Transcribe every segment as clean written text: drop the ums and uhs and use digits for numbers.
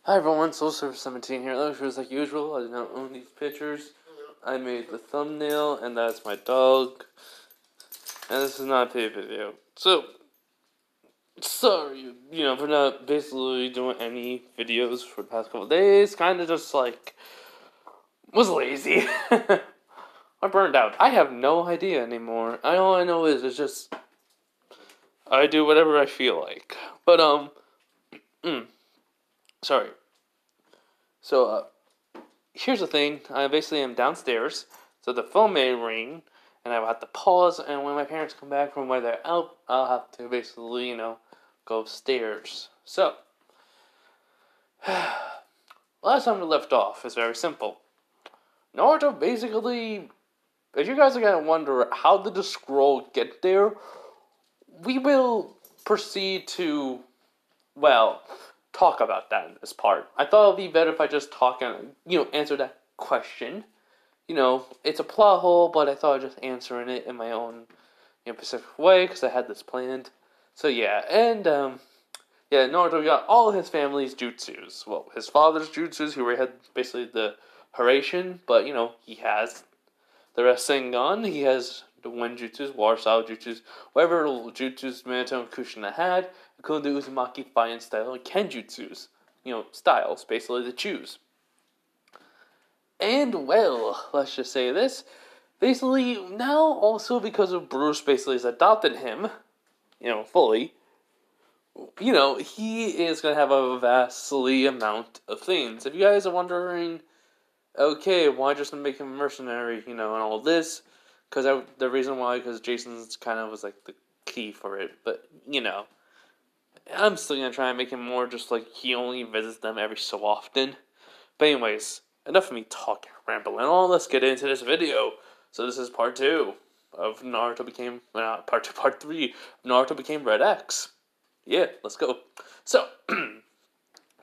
Hi everyone, SoulServer17 here. Like usual, I did not own these pictures. I made the thumbnail, and that's my dog. And this is not a paid video. So, sorry, for not basically doing any videos for the past couple of days. Kind of just was lazy. I burned out. I have no idea anymore. All I know is it's just, I do whatever I feel like. But, sorry. So, here's the thing. I basically am downstairs, so the phone may ring, and I will have to pause, and when my parents come back from where they're out, I'll have to basically, go upstairs. So, last time we left off is very simple. Naruto basically, if you guys are going to wonder how did the scroll get there, we will proceed to, talk about that in this part. I thought it would be better if I just talk and, answer that question. It's a plot hole, but I thought I'd just answering it in my own, specific way, because I had this planned. So, yeah, and, Naruto got all his family's jutsus. Well, his father's jutsus, he already had basically the Haraishin, but, he has the rest Sengon, he has the Wind jutsus, Water Style jutsus, whatever jutsus Minato and Kushina had, including the Uzumaki Fire style and Kenjutsus, styles, basically to choose. And, let's just say this. Basically, now also because of Bruce basically has adopted him, fully, he is going to have a vastly amount of things. If you guys are wondering, okay, why just make him a mercenary, and all this, because the reason why, because Jason's kind of was, the key for it, but, I'm still going to try and make him more just he only visits them every so often. But anyways, enough of me talking, rambling on. Let's get into this video. So this is part 2 of Naruto became, part 3 of Naruto became Red X. Yeah, let's go. So,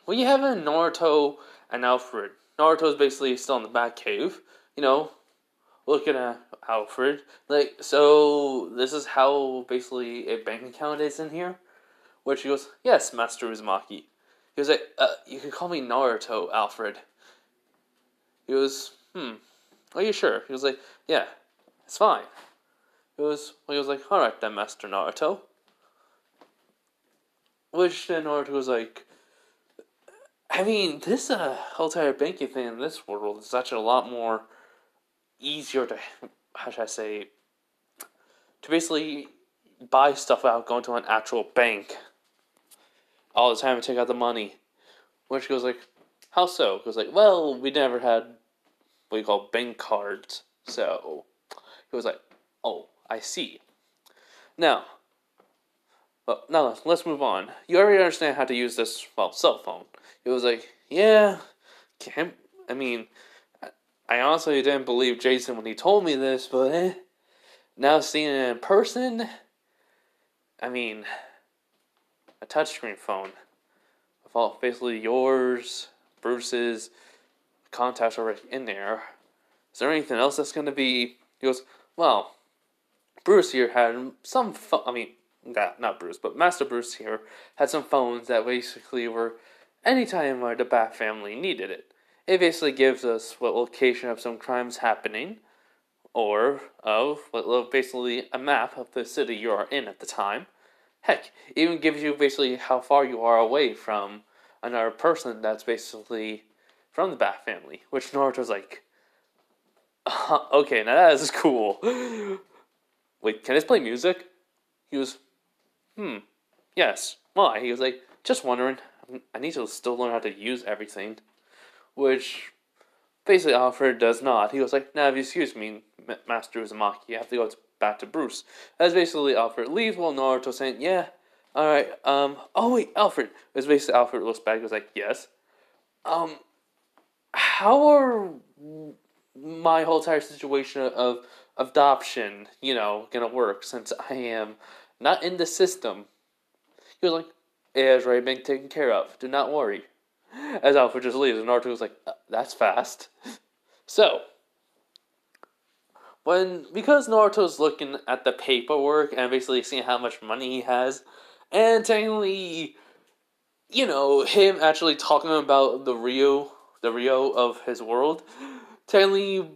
we have a Naruto and Alfred. Naruto's basically still in the Batcave, looking at Alfred. So this is how basically a bank account is in here. Which he goes, yes, Master Uzumaki. He was like, you can call me Naruto, Alfred. He goes, are you sure? He was like, yeah, it's fine. He was like, alright then, Master Naruto. Which then Naruto was like, I mean, this whole entire banking thing in this world is actually a lot more easier to, how should I say, to basically buy stuff without going to an actual bank all the time and take out the money. Which goes like, how so? Goes like, well, we never had what you call bank cards. So he was like, oh, I see. Now let's move on. You already understand how to use this, cell phone. He was like, yeah, I honestly didn't believe Jason when he told me this, but now seeing it in person, a touchscreen phone with all basically yours, Bruce's contacts already in there. Is there anything else that's going to be? He goes, well, Bruce here had some not Bruce, but Master Bruce here had some phones that basically were anytime the Bat family needed it. It basically gives us what location of some crimes happening, or of basically a map of the city you are in at the time. Heck, it even gives you basically how far you are away from another person that's basically from the Bat family. Which Naruto's like, okay, now that is cool. Wait, can this play music? He was, yes. Why? He was like, just wondering. I need to still learn how to use everything. Which, basically, Alfred does not. He was like, now, if you excuse me, Master Uzumaki, you have to go back to Bruce. As basically Alfred leaves while Naruto saying, yeah, alright, oh wait, Alfred. As basically Alfred looks back and goes like, yes. How are my whole entire situation of adoption, gonna work since I am not in the system? He was like, it has already been taken care of. Do not worry. As Alfred just leaves, and Naruto was like, that's fast. So, because Naruto's looking at the paperwork and basically seeing how much money he has, and technically him actually talking about the Rio of his world. Technically,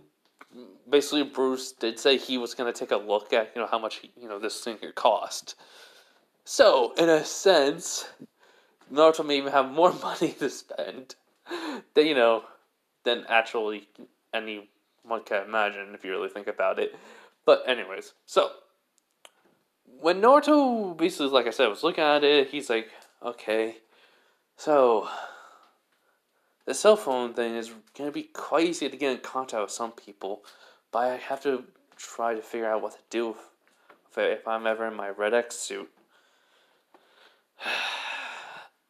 basically, Bruce did say he was going to take a look at, how much, this thing could cost. So, in a sense, Naruto may even have more money to spend than, than actually anyone can imagine if you really think about it. But anyways, so when Naruto basically, like I said, was looking at it, he's like, okay, so the cell phone thing is gonna be quite easy to get in contact with some people, but I have to try to figure out what to do if I'm ever in my Red X suit.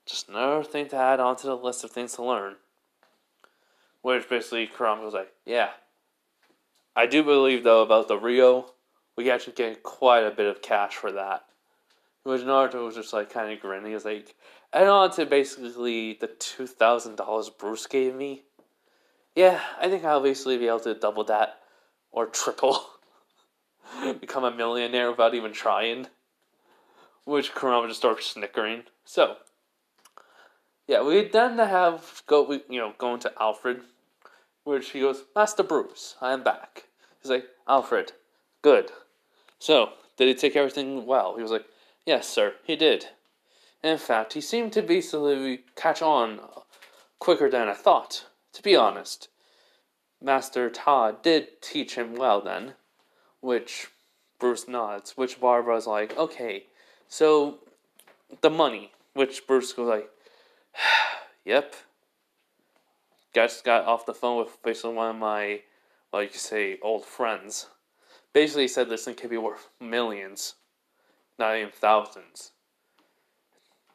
Just another thing to add on to the list of things to learn. Which basically Kurama was like, yeah. I do believe though about the Rio, we actually get quite a bit of cash for that. Which Naruto was just like kind of grinning. He was like, add on to basically the $2,000 Bruce gave me. Yeah, I think I'll basically be able to double that or triple. Become a millionaire without even trying. Which Kurama just starts snickering. So, yeah, we then going to Alfred, which he goes, Master Bruce, I am back. He's like, Alfred, good. So, did he take everything well? He was like, yes, sir, he did. In fact, he seemed to basically catch on quicker than I thought, to be honest. Master Todd did teach him well then, which Bruce nods, which Barbara's like, okay, so the money, which Bruce goes like, yep. Just got off the phone with basically one of my, well, you could say, old friends. Basically said this thing could be worth millions, not even thousands.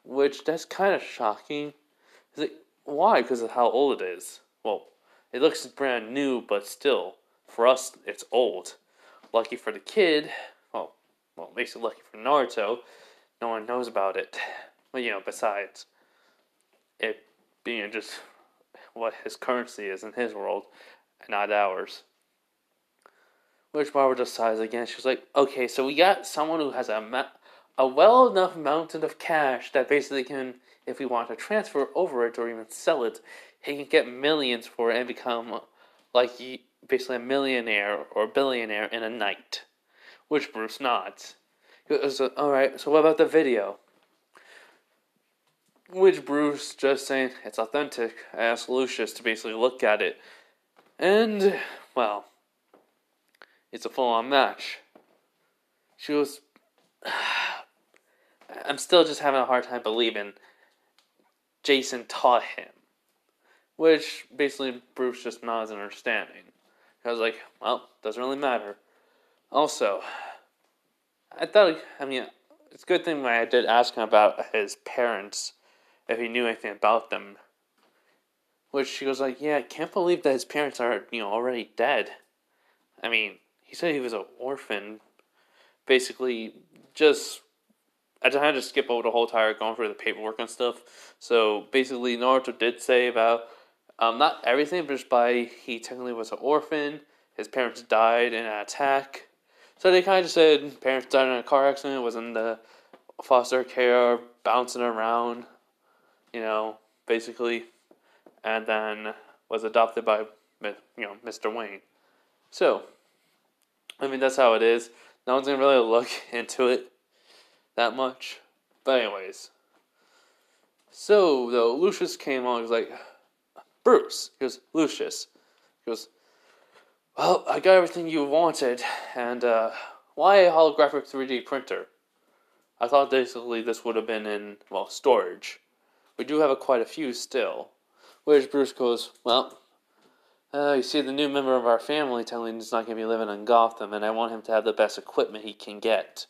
Which, that's kind of shocking. Like, why? Because of how old it is. Well, it looks brand new, but still, for us, it's old. Lucky for the kid, well, basically lucky for Naruto, no one knows about it. But, besides it being just what his currency is in his world, and not ours. Which Barbara just sighs again. She's like, okay, so we got someone who has a well enough mountain of cash that basically can, if we want to transfer over it or even sell it, he can get millions for it and become basically a millionaire or billionaire in a night. Which Bruce nods. He goes, alright, so what about the video? Which Bruce just saying, it's authentic. I asked Lucius to basically look at it. And, well, it's a full-on match. She goes, I'm still just having a hard time believing Jason taught him. Which, basically, Bruce just nods in understanding. I was like, well, doesn't really matter. Also, it's a good thing when I did ask him about his parents, if he knew anything about them. Which she goes like, yeah, I can't believe that his parents are, already dead. I mean, he said he was an orphan. Basically, I had to skip over the whole entire going through the paperwork and stuff. So, basically, Naruto did say about, not everything, but just he technically was an orphan. His parents died in an attack. So they kind of just said parents died in a car accident, was in the foster care, bouncing around, basically, and then was adopted by, Mr. Wayne. So, that's how it is. No one's gonna really look into it that much. But anyways. So, though, Lucius came on, he was like, Bruce. He goes, Lucius. He goes, well, I got everything you wanted, and, why a holographic 3D printer? I thought basically this would have been in, storage. We do have quite a few still. Which Bruce goes, well, you see, the new member of our family telling he's not going to be living in Gotham, and I want him to have the best equipment he can get.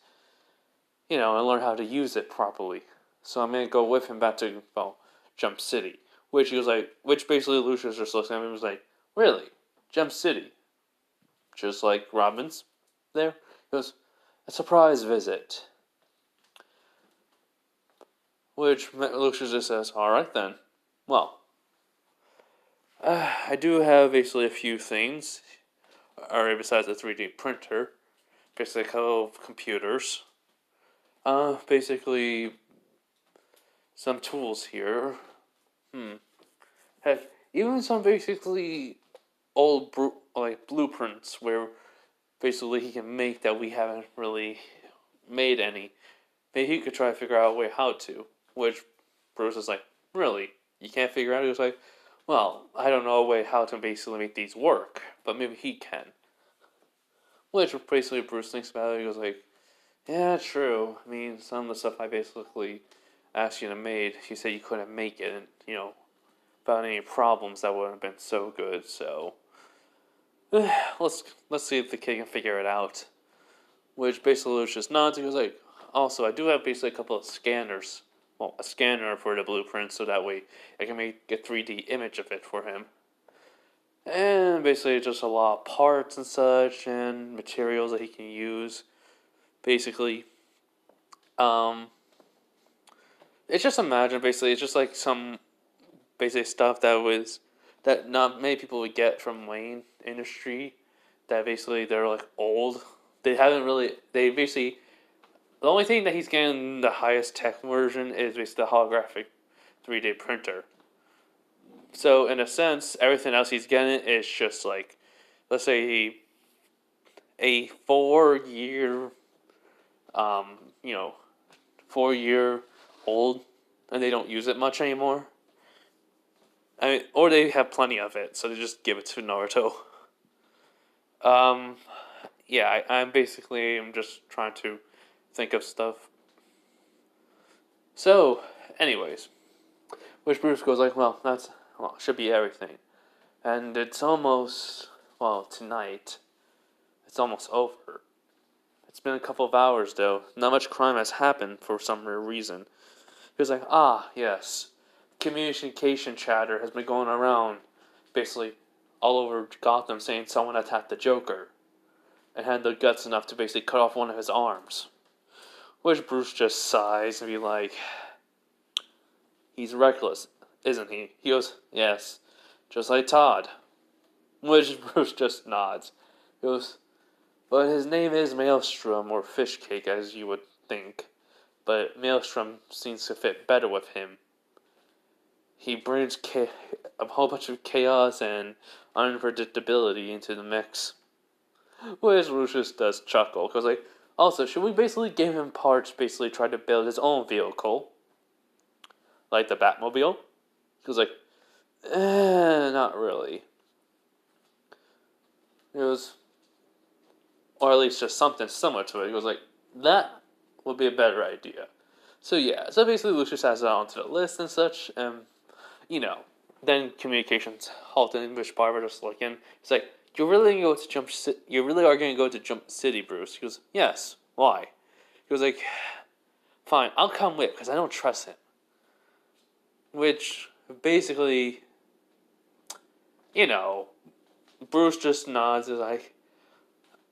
And learn how to use it properly. So I'm going to go with him back to, Jump City. Which basically Lucius just looks at him and was like, really? Jump City? Just like Robin's there? He goes, a surprise visit. Which Lucius just says, alright then. Well, I do have basically a few things, or besides the 3D printer, basically a couple of computers. Basically, some tools here. Heck, even some basically old blueprints where basically he can make that we haven't really made any. Maybe he could try to figure out a way how to. Which Bruce is like, really? You can't figure out? He was like, well, I don't know a way how to basically make these work, but maybe he can. Which basically Bruce thinks about it. He goes like, yeah, true. I mean, some of the stuff I basically asked you to make, you said you couldn't make it, and without any problems, that wouldn't have been so good. So let's see if the kid can figure it out. Which basically Lucius nods. He goes like, also, I do have basically a couple of scanners. Well, a scanner for the blueprint, so that way I can make a 3D image of it for him. And basically just a lot of parts and such, and materials that he can use. Basically, it's just imagine, basically, it's just like some basic stuff that not many people would get from Wayne Industry, that basically they're like old. They basically, the only thing that he's getting the highest tech version is basically the holographic 3D printer. So in a sense, everything else he's getting is just like, let's say a 4 year, 4 year old, and they don't use it much anymore. I mean, or they have plenty of it, so they just give it to Naruto. Yeah, I'm just trying to think of stuff. So, anyways, which Bruce goes like, well, should be everything. And it's almost, tonight, it's almost over. It's been a couple of hours, though. Not much crime has happened for some reason. He was like, yes. Communication chatter has been going around, basically, all over Gotham, saying someone attacked the Joker. And had the guts enough to basically cut off one of his arms. Which Bruce just sighs and be like, he's reckless, isn't he? He goes, yes, just like Todd. Which Bruce just nods. He goes, but his name is Maelstrom, or Fishcake, as you would think. But Maelstrom seems to fit better with him. He brings a whole bunch of chaos and unpredictability into the mix. Which Lucius does chuckle, because also, should we basically give him parts, basically try to build his own vehicle? Like the Batmobile? He was like, not really. It was, or at least just something similar to it. He was like, that would be a better idea. So basically Lucius adds that onto the list and such, and, then communications halted, in which Barbara just looking. It's like, you really are going to go to Jump City, Bruce? He goes, yes. Why? He was like, fine, I'll come with, because I don't trust him. Which, basically, Bruce just nods, is like,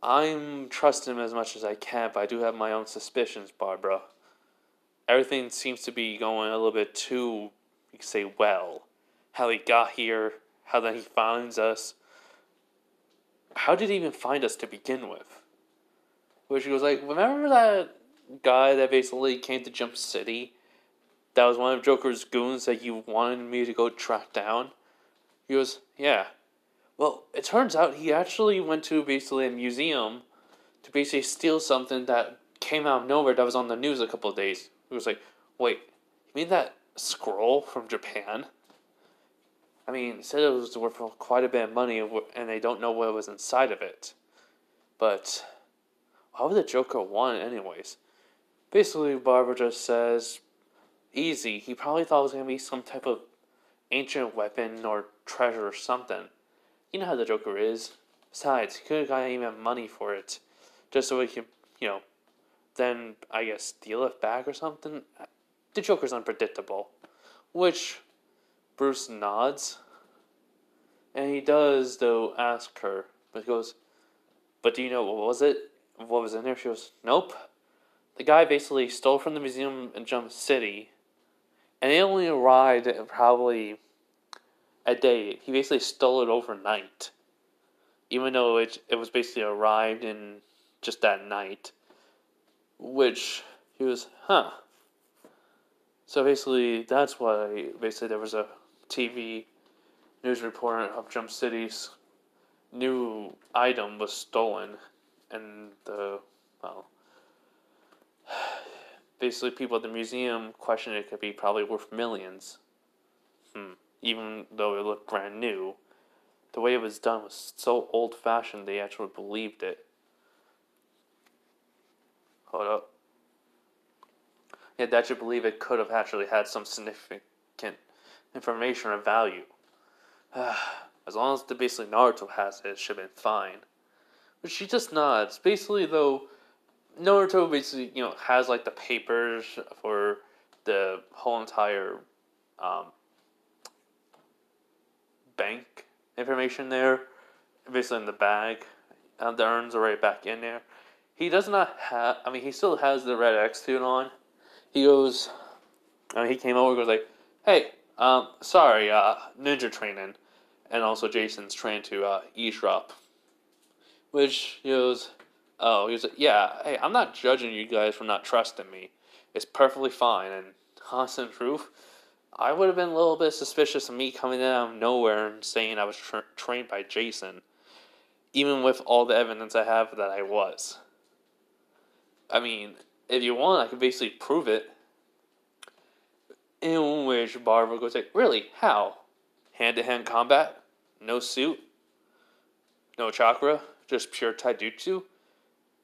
I'm trusting him as much as I can, but I do have my own suspicions, Barbara. Everything seems to be going a little bit too, you could say, well. How he got here, how then he finds us. How did he even find us to begin with? Which he was like, remember that guy that basically came to Jump City? That was one of Joker's goons that you wanted me to go track down? He goes, yeah. Well, it turns out he actually went to basically a museum to basically steal something that came out of nowhere that was on the news a couple of days. He was like, wait, you mean that scroll from Japan? I mean, it said it was worth quite a bit of money, and they don't know what was inside of it. But why would the Joker want it anyways? Basically, Barbara just says, easy, he probably thought it was going to be some type of ancient weapon or treasure or something. You know how the Joker is. Besides, he could have gotten even money for it. Just so he can, then, I guess, steal it back or something. The Joker's unpredictable. Which Bruce nods. And he does, though, ask her. But he goes, but do you know what was it? What was in there? She goes, nope. The guy basically stole from the museum in Jump City. And it only arrived probably a day. He basically stole it overnight. Even though it was basically arrived in just that night. Which, he was, So basically, that's why basically there was a TV news report of Jump City's new item was stolen, and well, basically people at the museum questioned it could be probably worth millions. Even though it looked brand new, the way it was done was so old-fashioned they actually believed it. Hold up. Yeah, they actually believe it could have actually had some significant information or value. As long as basically Naruto has it, it should have been fine. But she just nods. Basically, though, Naruto basically, has like the papers for the whole entire bank information there, basically in the bag. The urns are right back in there. He does not have. I mean, he still has the red X suit on. He goes. He came over. Goes like, "Hey, sorry, ninja training," and also Jason's trying to eavesdrop. Which he goes, "Oh, he was like, yeah. Hey, I'm not judging you guys for not trusting me. It's perfectly fine." And constant proof. I would have been a little bit suspicious of me coming out of nowhere and saying I was trained by Jason, even with all the evidence I have that I was. I mean, if you want, I could basically prove it. In which Barbara goes like, "Really? How? Hand-to-hand combat? No suit? No chakra? Just pure taijutsu?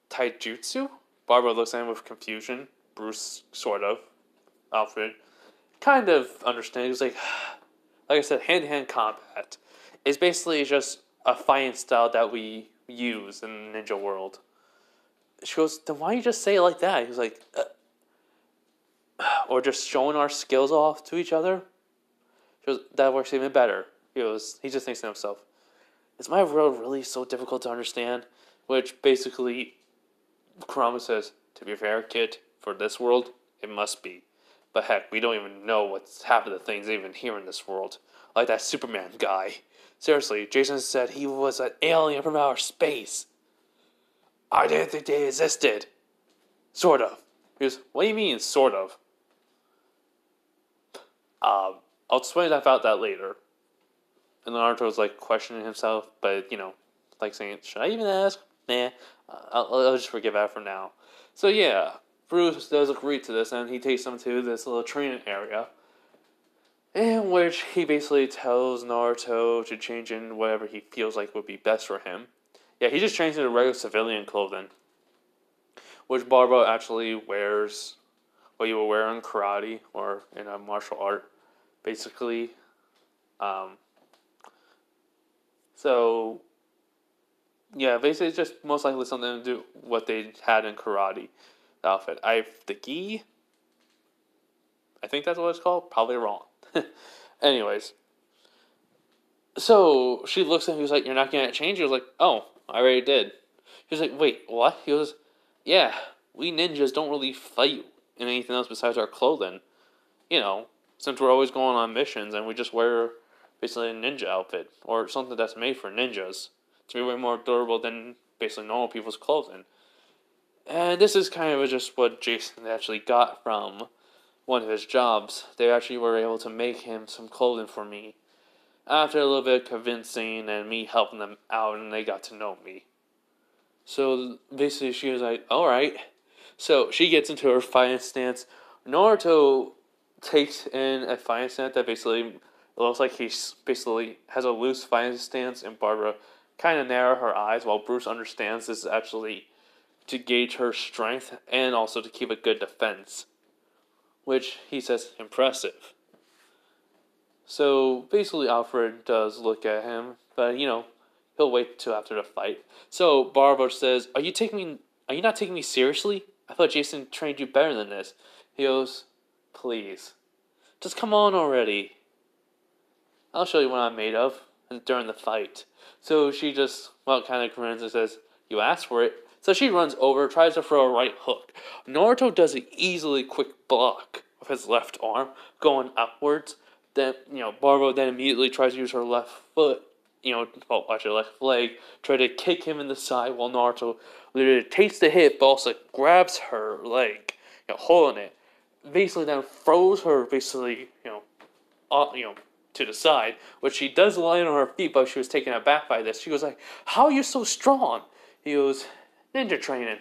Taijutsu?" Barbara looks at him with confusion. Bruce, sort of. Alfred kind of understands. He's like I said, hand-to-hand combat is basically just a fighting style that we use in the ninja world. She goes, "Then why don't you just say it like that?" He's like, or just showing our skills off to each other. She goes, "That works even better." He just thinks to himself, "Is my world really so difficult to understand?" Which basically, Kurama says, "To be fair, kid, for this world, it must be. But heck, we don't even know what's half of the things even here in this world. Like that Superman guy. Seriously, Jason said he was an alien from outer space. I didn't think they existed. Sort of." He goes, "What do you mean, sort of?" I'll explain about that later. And Naruto's like questioning himself, but like saying, "Should I even ask? Nah, I'll just forgive that for now." So yeah, Bruce does agree to this, and he takes him to this little training area, in which he basically tells Naruto to change in whatever he feels like would be best for him. Yeah, he just changes into regular civilian clothing, which Barbo actually wears what you would wear in karate or in a martial art, basically. So, yeah, basically it's just most likely something to do what they had in karate outfit. The gi, I think that's what it's called. Probably wrong. Anyways, so she looks at him. He was like, "You're not gonna change?" He was like, "Oh, I already did." He was like, "Wait, what?" He goes, "Yeah, we ninjas don't really fight in anything else besides our clothing. Since we're always going on missions and we just wear basically a ninja outfit or something that's made for ninjas to be way more durable than basically normal people's clothing." And this is kind of just what Jason actually got from one of his jobs. They actually were able to make him some clothing for me. After a little bit of convincing and me helping them out, and they got to know me. So basically she was like, "Alright." So she gets into her fighting stance. Naruto takes in a fighting stance that basically looks like he basically has a loose fighting stance, and Barbara kind of narrow her eyes while Bruce understands this is actually to gauge her strength and also to keep a good defense, which he says impressive. So basically Alfred does look at him, but he'll wait till after the fight. So Barbara says, Are you not taking me seriously? I thought Jason trained you better than this." He goes, "Please, just come on already. I'll show you what I'm made of during the fight." So she just, kind of grins and says, "You asked for it." So she runs over, tries to throw a right hook. Naruto does an easily quick block with his left arm, going upwards. Then, Barbo then immediately tries to use her left foot, actually left leg, try to kick him in the side while Naruto literally takes the hit, but also grabs her leg, holding it. basically then throws her basically, to the side, which she does land on her feet, but she was taken aback by this. She goes like, "How are you so strong?" He goes, "Ninja training."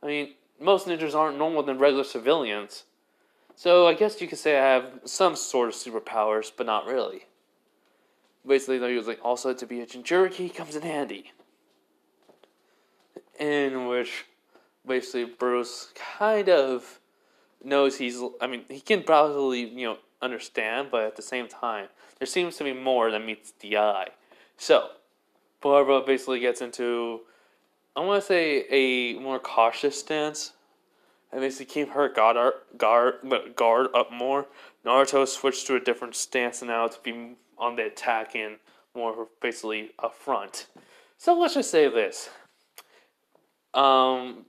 I mean, most ninjas aren't normal than regular civilians. So I guess you could say I have some sort of superpowers, but not really. Basically, though, he was like, also to be a Jinchuriki comes in handy. In which, basically, Bruce kind of knows he can probably, understand, but at the same time, there seems to be more than meets the eye. So, Barbara basically gets into, I want to say, a more cautious stance. And basically keep her guard up more. Naruto switched to a different stance now to be on the attack and more basically up front. So let's just say this. Um,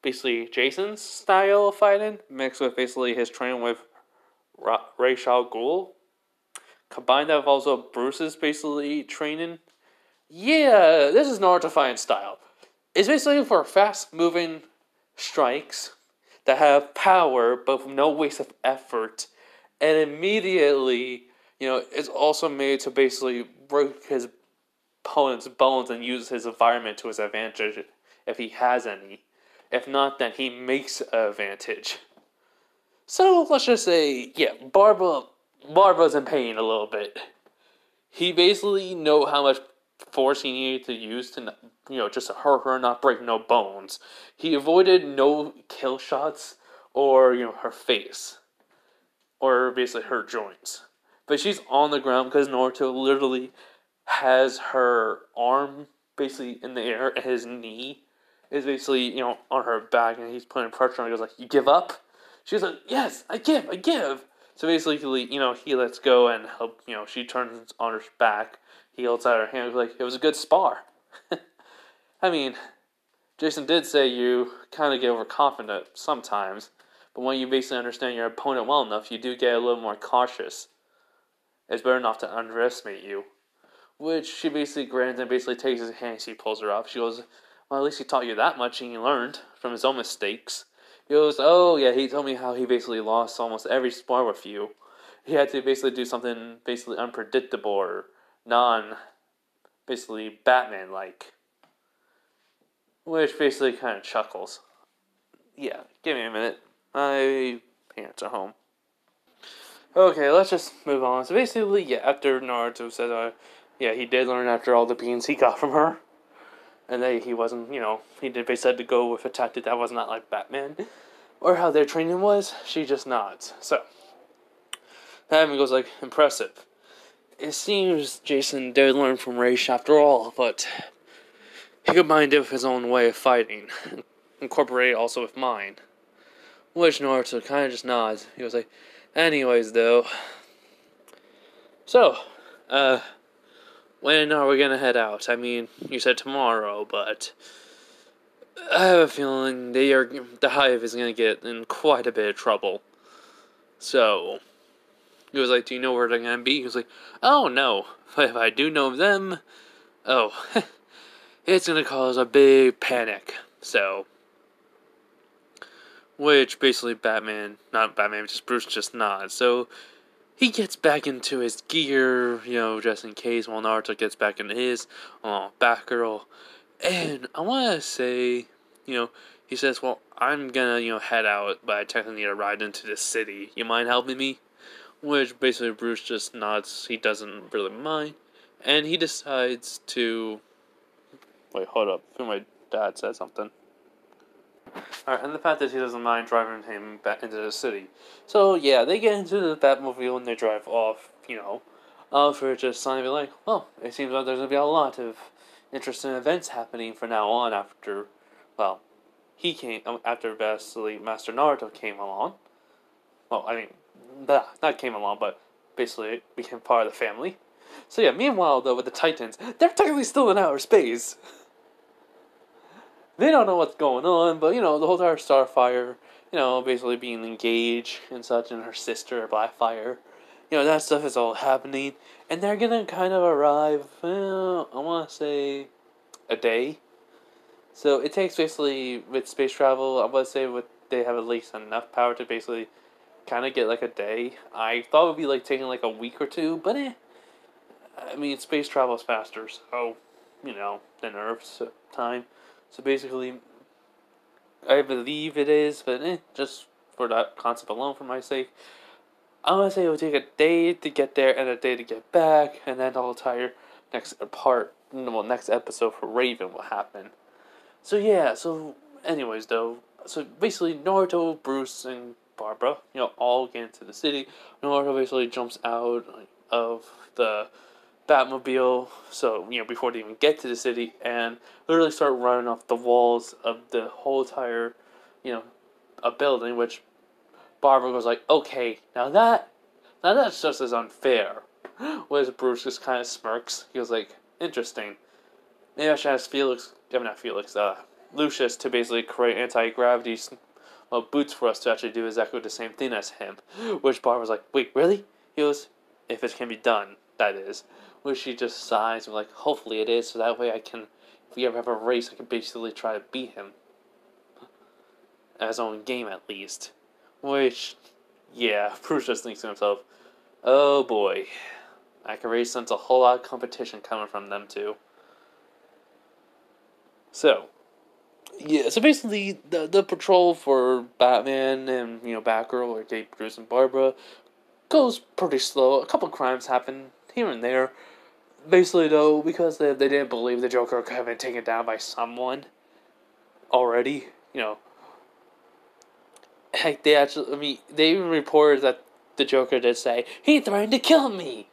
Basically Jason's style of fighting mixed with basically his training with Ray Shao Gul. Combined that with also Bruce's basically training. Yeah, this is Naruto fighting style. It's basically for fast moving strikes that have power but with no waste of effort, and immediately, it's also made to basically break his opponent's bones and use his environment to his advantage if he has any. If not, then he makes an advantage. So let's just say, yeah, Barba's in pain a little bit. He basically know how much force he needed to use to, just to hurt her, not break no bones. He avoided no kill shots or, her face. Or basically her joints. But she's on the ground because Naruto literally has her arm basically in the air and his knee is basically, on her back and he's putting pressure on her. He goes like, "You give up?" She's like, "Yes, I give. So basically, he lets go and help, she turns on her back. He holds out her hand. Like, it was a good spar. I mean, Jason did say you kind of get overconfident sometimes, but when you basically understand your opponent well enough, you do get a little more cautious. It's better not to underestimate you. Which she basically grins and basically takes his hand and she pulls her off. She goes, "Well, at least he taught you that much and you learned from his own mistakes." He goes, "Oh, yeah, he told me how he basically lost almost every spar with you. He had to basically do something basically unpredictable or basically Batman-like." Which basically kind of chuckles. Yeah, give me a minute. My parents are home. Okay, let's just move on. So basically, yeah, after Naruto said, he did learn after all the beans he got from her. And that he wasn't, he did basically had to go with a tactic that was not like Batman. Or how their training was. She just nods. So, that goes like, impressive. It seems Jason did learn from Raish after all, but he combined it with his own way of fighting. Incorporated also with mine. Which Naruto kind of just nods. He was like, "Anyways, though. So, when are we gonna head out? I mean, you said tomorrow, but I have a feeling the Hive is gonna get in quite a bit of trouble. So, he was like, "Do you know where they're gonna be?" He was like, "Oh, no. But if I do know them, oh, it's gonna cause a big panic." So, which basically not Batman, just Bruce just nods. So, he gets back into his gear, just in case, while Naruto gets back into his, Batgirl. And I want to say, he says, "Well, I'm gonna, head out, but I technically need to ride into the city. You mind helping me?" Which basically Bruce just nods. He doesn't really mind. And he decides to... Wait, hold up. I think my dad said something. Alright, and the fact that he doesn't mind driving him back into the city. So, yeah, they get into the Batmobile and they drive off, for just something like, well, it seems like there's going to be a lot of interesting events happening from now on after, well, after basically Master Naruto came along. Well, I mean, not came along, but basically became part of the family. So yeah, meanwhile, though, with the Titans, they're technically still in outer space. They don't know what's going on, but, the whole entire Starfire, basically being engaged and such, and her sister, Blackfire, that stuff is all happening, and they're gonna kind of arrive, I want to say, a day. So it takes basically, with space travel, I would say with they have at least enough power to basically kind of get like a day. I thought it would be like taking like a week or two, but I mean, space travel is faster, so than Earth's time. So basically, I believe it is, but just for that concept alone, for my sake, I'm gonna say it would take a day to get there and a day to get back, and then the whole entire next episode for Raven will happen. So yeah, so anyways though, so basically Naruto, Bruce, and Barbara, all get into the city. Naruto basically jumps out of the Batmobile, so before they even get to the city, and literally start running off the walls of the whole entire, a building. Which Barbara was like, okay, now that's just as unfair. Whereas Bruce just kind of smirks. He was like, interesting. Maybe I should ask Lucius to basically create anti-gravity boots for us to actually do exactly the same thing as him. Which Barbara was like, wait, really? He goes, if it can be done, that is. Which she just sighs and like, hopefully it is, so that way if we ever have a race, I can basically try to beat him. At his own game, at least. Which, yeah, Bruce just thinks to himself, oh boy, I can really sense a whole lot of competition coming from them too. So, yeah, so basically, the patrol for Batman and, Batgirl, or Kate, Bruce, and Barbara, goes pretty slow. A couple crimes happen here and there. Basically, though, because they didn't believe the Joker could have been taken down by someone already, heck, they even reported that the Joker did say, he threatened to kill me!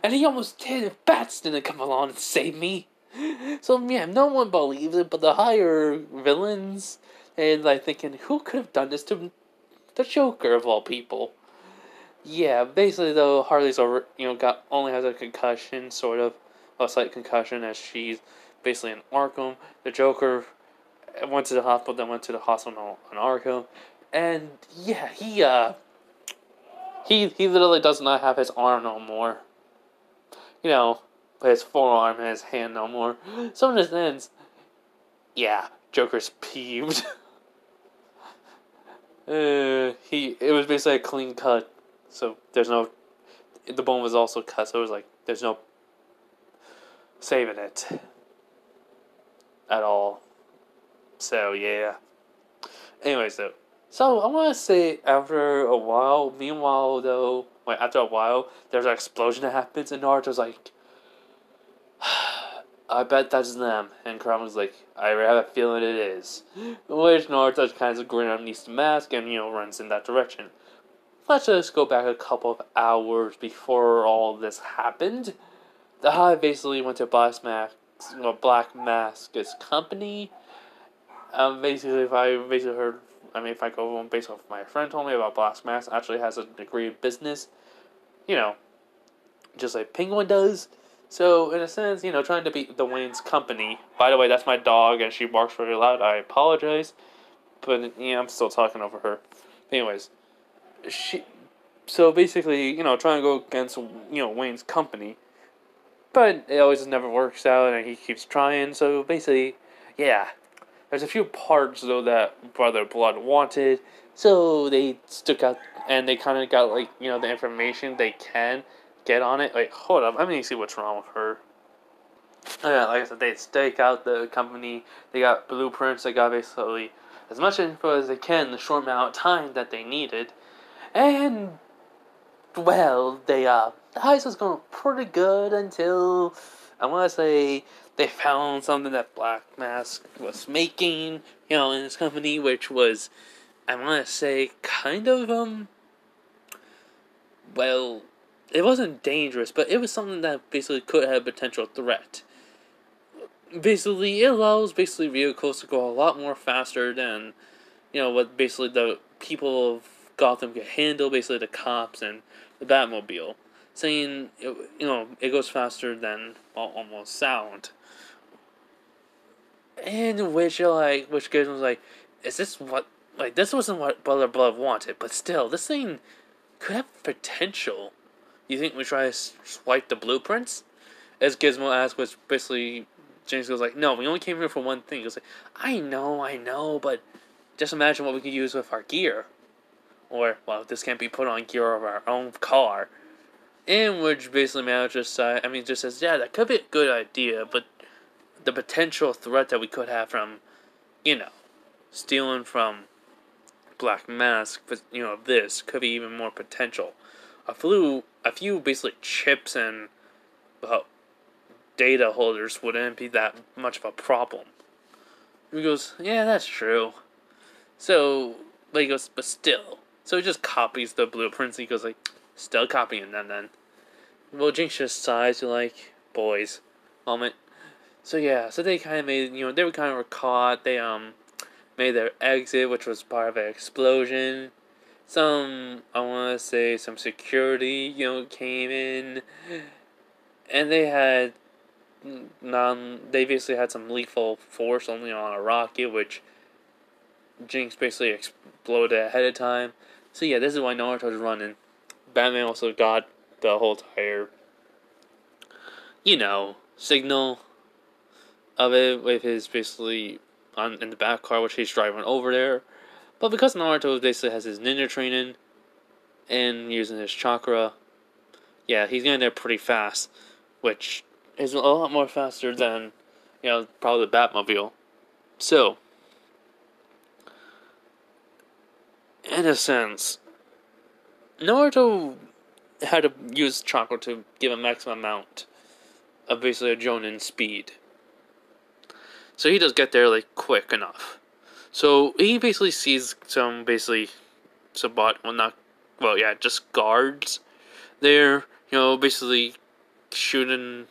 And he almost did if Bats didn't come along and save me! So, yeah, no one believes it, but the higher villains, and thinking, who could have done this to the Joker of all people? Yeah, basically though, Harley's only has a concussion, sort of, a slight concussion, as she's basically in Arkham. The Joker went to the hospital, then went to the hospital in Arkham, and yeah, he literally does not have his arm no more. His forearm and his hand no more. So in a sense, yeah, Joker's peeved. It was basically a clean cut. So there's no, the bone was also cut, so it was like, there's no saving it at all. So yeah. Anyways though, so I want to say after a while, after a while, there's an explosion that happens, and Naruto's like, I bet that's them. And Kurama's like, I have a feeling it is. Which Naruto kind of grin underneath the mask and, runs in that direction. Let's just go back a couple of hours before all this happened. The Hive basically went to Black Mask's company. If I go on based off what my friend told me about Black Mask, actually has a degree of business, just like Penguin does. So, in a sense, trying to beat the Wayne's company. By the way, that's my dog, and she barks really loud. I apologize. But, I'm still talking over her. Anyways, so basically, trying to go against, Wayne's company. But it always never works out, and he keeps trying. So, basically, yeah. There's a few parts, though, that Brother Blood wanted. So, they stuck out, and they kind of got, the information they can get on it. Wait, hold up. Let me see what's wrong with her. Yeah, like I said, they stake out the company. They got blueprints. They got basically as much info as they can in the short amount of time that they needed. And, well, the heist was going pretty good until, I want to say, they found something that Black Mask was making, in his company, which was, I want to say, kind of, well, it wasn't dangerous, but it was something that basically could have a potential threat. Basically, it allows vehicles to go a lot more faster than, what basically the people of Gotham can handle, basically the cops and the Batmobile. Saying, it goes faster than, almost sound. And which Gideon was like, is this what, this wasn't what Brother Blood wanted, but still, this thing could have potential. You think we try to swipe the blueprints? As Gizmo asked, which basically James goes like, no, we only came here for one thing. He goes like, I know, but just imagine what we could use with our gear. Or, well, this can't be put on gear of our own car. In which basically manager just says, yeah, that could be a good idea, but the potential threat that we could have from, stealing from Black Mask, but, this could be even more potential. A few basically chips and, well, data holders wouldn't be that much of a problem. He goes, yeah, that's true. So, but he goes, but still. So he just copies the blueprints. He goes like, still copying them then. Well, Jinx just sighs to like, boys, moment. So yeah, so they kind of made, they were kind of caught. They made their exit, which was part of an explosion. I want to say, some security, came in, and they basically had some lethal force only on a rocket, which Jinx basically exploded ahead of time. So yeah, this is why Naruto's running. Batman also got the whole entire, signal of it with his basically in the back car, which he's driving over there. But because Naruto basically has his ninja training and using his chakra, yeah, he's getting there pretty fast, which is a lot more faster than, probably the Batmobile. So, in a sense, Naruto had to use chakra to give a maximum amount of basically a Jonin speed. So he does get there like quick enough. So he basically sees just guards there, basically shooting.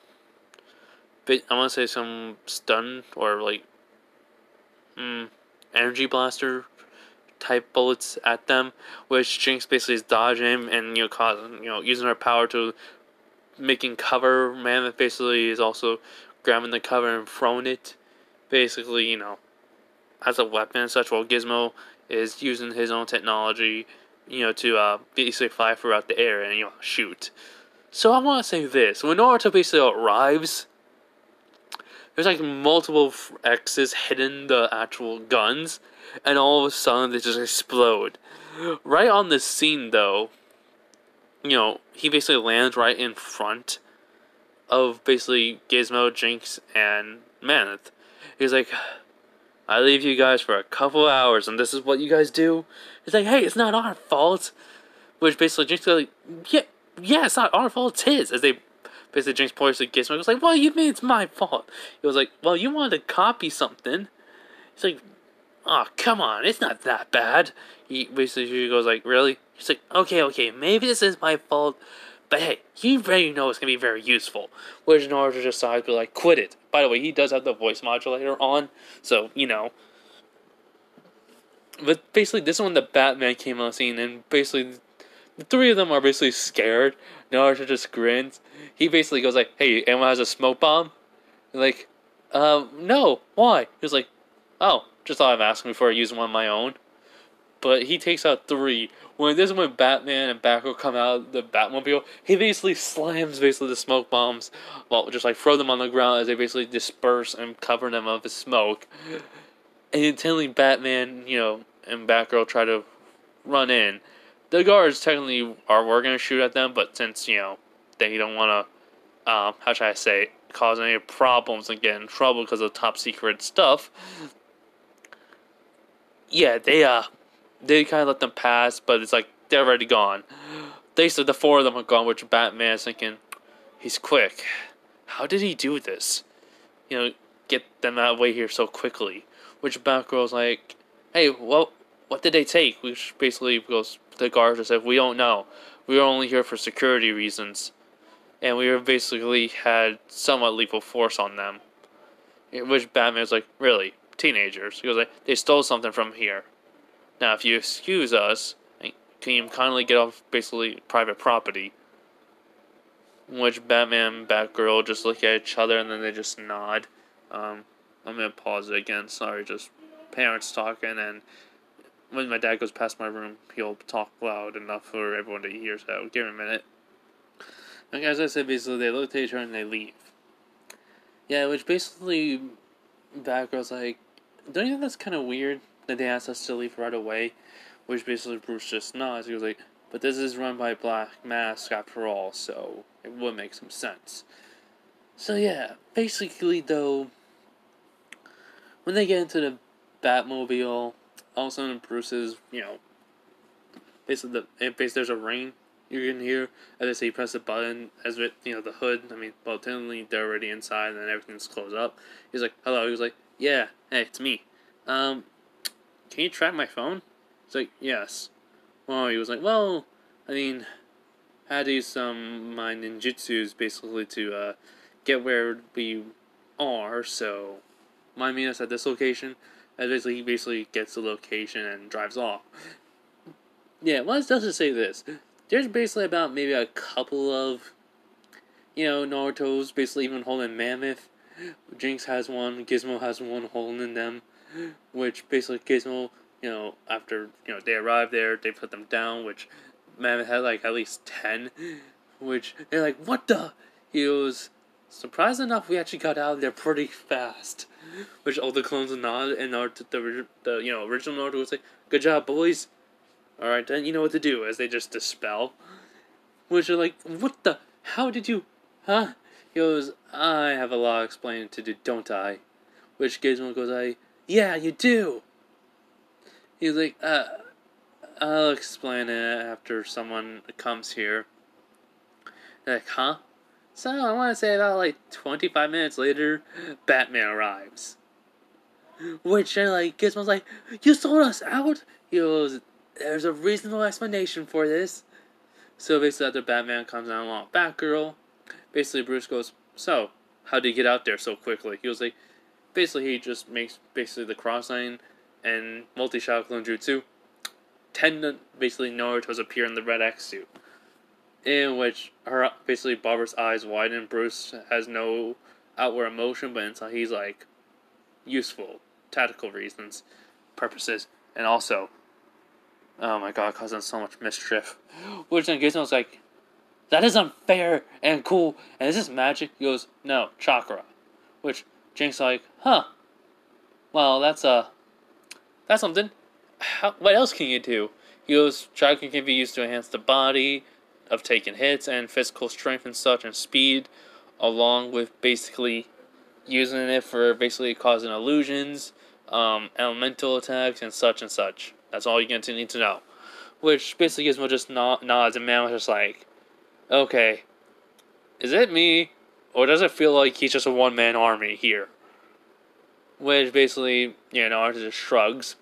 I want to say some stun or like energy blaster type bullets at them, which Jinx basically is dodging and using her power to making cover. Mammoth basically is also grabbing the cover and throwing it, basically as a weapon and such. While Gizmo is using his own technology, to basically fly throughout the air and shoot. So I want to say this: when Naruto basically arrives, there's like multiple X's hitting the actual guns, and all of a sudden they just explode. Right on the scene, though, he basically lands right in front of basically Gizmo, Jinx, and Mammoth. He's like, I leave you guys for a couple hours, and this is what you guys do? He's like, hey, it's not our fault. Which basically Jinx goes like, yeah, it's not our fault, it's his. As they basically Jinx points to Gizmo, goes like, well, you mean it's my fault? He was like, well, you wanted to copy something. He's like, oh, come on, it's not that bad. He goes like, really? He's like, okay, maybe this is my fault, but hey, you already know it's going to be very useful. Which Naruto just decides to be like, quit it. By the way, he does have the voice modulator on, so, But basically, this is when the Batman came on the scene, and basically, the three of them are basically scared. Naruto just grins. He basically goes like, hey, anyone has a smoke bomb? And like, no, why? He was like, oh, just thought I'd ask before I use one of my own. But he takes out three. When Batman and Batgirl come out of the Batmobile, he basically slams the smoke bombs, well, just like throw them on the ground as they basically disperse and cover them up with smoke. And intently Batman, and Batgirl try to run in. The guards technically were going to shoot at them, but since, they don't want to, how should I say, cause any problems and get in trouble because of top secret stuff, yeah, they kind of let them pass, but it's like, they're already gone. The four of them are gone, which Batman is thinking, he's quick. How did he do this? Get them out of the way here so quickly. Which Batgirl's like, hey, what did they take? Which basically goes, the guards just said, we don't know. We were only here for security reasons. And we basically had somewhat lethal force on them. Which Batman's like, really? Teenagers? He goes like, they stole something from here. Now, if you excuse us, can you kindly get off basically private property? Which Batman and Batgirl just look at each other and then they just nod. I'm gonna pause it again. Sorry, just parents talking, and when my dad goes past my room, he'll talk loud enough for everyone to hear. So give him a minute. And as I said, basically they look at each other and they leave. Yeah, which basically Batgirl's like, don't you think that's kind of weird? that they asked us to leave right away, which basically Bruce just nods. He goes like, but this is run by Black Mask after all, so it would make some sense. So yeah, basically though, when they get into the Batmobile, all of a sudden Bruce is, basically there's a ring you can hear as they say press a button as it, the hood. I mean, well, technically they're already inside and everything's closed up. He's like, hello. He was like, yeah, hey, it's me. Can you track my phone? He's like, yes. Well, he was like, well, I mean, I had to use my ninjutsus basically to get where we are. So, mind meet us at this location. And basically, he basically gets the location and drives off. Yeah, well, it does say this. There's basically about maybe a couple of, Naruto's basically even holding Mammoth. Jinx has one, Gizmo has one holding them, which basically Gizmo, after, they arrive there, they put them down, which Mammoth had like at least 10, which they're like, what the? He goes, surprised enough, we actually got out of there pretty fast. Which all the clones nod, and the original Naruto was like, good job, boys. Alright, then you know what to do, as they just dispel. Which are like, what the? How did you? Huh? He goes, I have a lot of explaining to do, don't I? Which Gizmo goes, yeah, you do! He's like, I'll explain it after someone comes here. They're like, huh? So, I want to say about, 25 minutes later, Batman arrives. Which, Gizmo's like, you sold us out? He goes, there's a reasonable explanation for this. So basically after Batman comes down along with Batgirl, basically Bruce goes, so, how did you get out there so quickly? He was like, basically he just makes the cross line and multi-shot clone jutsu. 10 basically Naruto's appear in the red X suit. In which basically Barbara's eyes widen. Bruce has no outward emotion, but inside he's like useful, tactical reasons, purposes, and also, oh my god, causing so much mischief. Which then Gizmo's like, that is unfair and cool, and is this magic? He goes, no, chakra. Which Jinx like, huh? Well, that's something. What else can you do? He goes, chakra can be used to enhance the body of taking hits and physical strength and such and speed, along with basically using it for basically causing illusions, elemental attacks, and such and such. That's all you're going to need to know. Which basically Gizmo just nods, and Man was just like, okay, is it me, or does it feel like he's just a one-man army here? Which basically, Naruto just shrugs.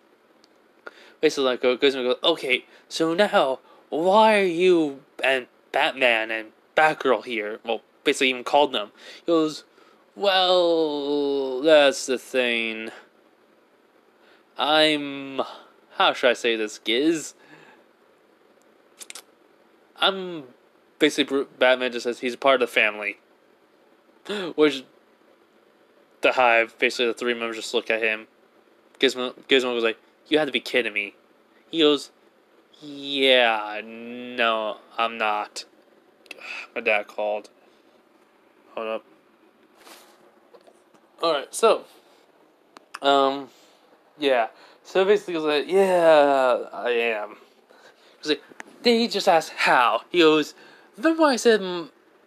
Basically, Gizmo goes, okay, so now, why are you and Batman and Batgirl here? Well, basically even called them. He goes, well, that's the thing. How should I say this, Giz? I'm basically, Batman just says he's a part of the family. Which, the Hive, basically the three members just look at him. Gizmo goes like, you have to be kidding me. He goes, yeah, no, I'm not. My dad called. Hold up. Alright, so, yeah. So basically, he was like, yeah, I am. He was like, then he just asked how. He goes, remember when I said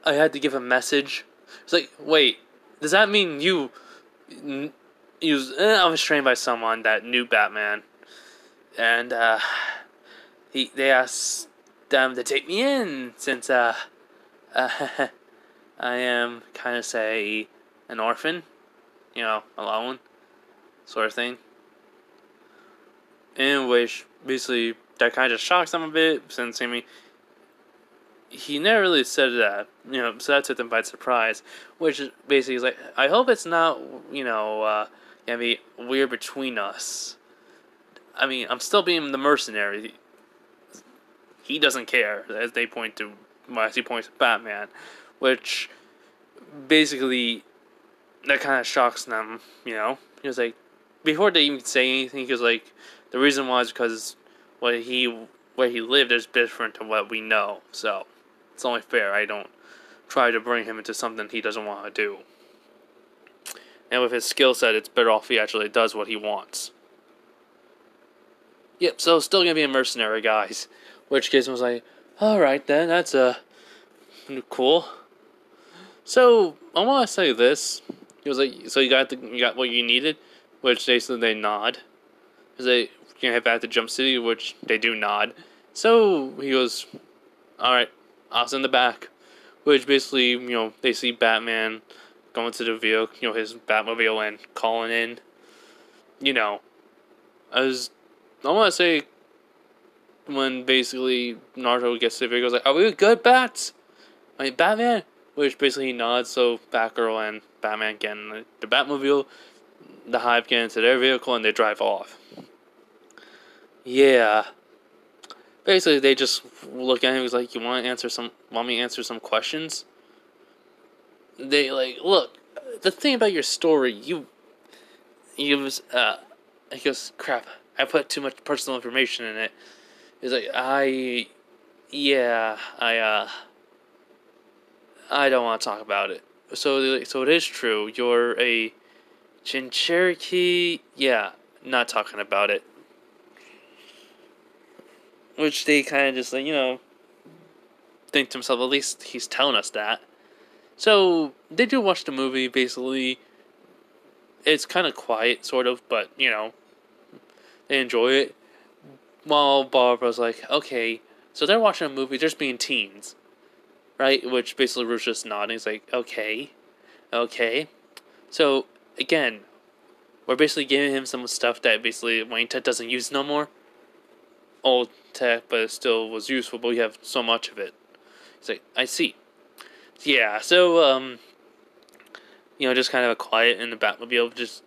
I had to give a message? It's like, wait, does that mean I was trained by someone that knew Batman, and they asked them to take me in since I am kind of say an orphan, alone, sort of thing. In which basically that kind of just shocks them a bit, since he never really said that, so that took them by surprise. Which basically is like, I hope it's not, gonna be weird between us. I mean, I'm still being the mercenary. He doesn't care, as he points to Batman, which basically that kind of shocks them. He was like, before they even say anything, he was like, the reason why is because where he lived is different to what we know, so it's only fair I don't try to bring him into something he doesn't want to do. And with his skill set, it's better off he actually does what he wants. Yep, so still gonna be a mercenary, guys. Which Gizmo was like, alright then, that's cool. So I wanna say this. He was like, so you got what you needed? Which they said they nod. Because they can head back to Jump City, which they do nod. So he goes, alright, I'll send the back. Which basically, they see Batman going to the vehicle, his Batmobile and calling in. I want to say, when basically Naruto gets to the vehicle, goes like, are we good, Bats? I mean, Batman? Which basically he nods, so Batgirl and Batman get in the Batmobile, the Hive get into their vehicle, and they drive off. Yeah. Basically, they just look at him. He's like, "You want me to answer some questions?" They like, look. The thing about your story, he goes, "Crap, I put too much personal information in it." He's like, yeah, I don't want to talk about it." So it is true. You're a Jin Cherokee. Yeah, not talking about it. Which they kind of just like, think to themselves, at least he's telling us that. So they do watch the movie. Basically, it's kind of quiet, sort of, but they enjoy it. While Barbara's like, okay, so they're watching a movie, just being teens, right? Which basically Ruth's just nodding. He's like, okay. So again, we're basically giving him some stuff that basically Wayne Tech doesn't use no more. Old tech, but it still was useful, but we have so much of it. He's like, I see. Yeah, so, just kind of a quiet in the Batmobile. Just,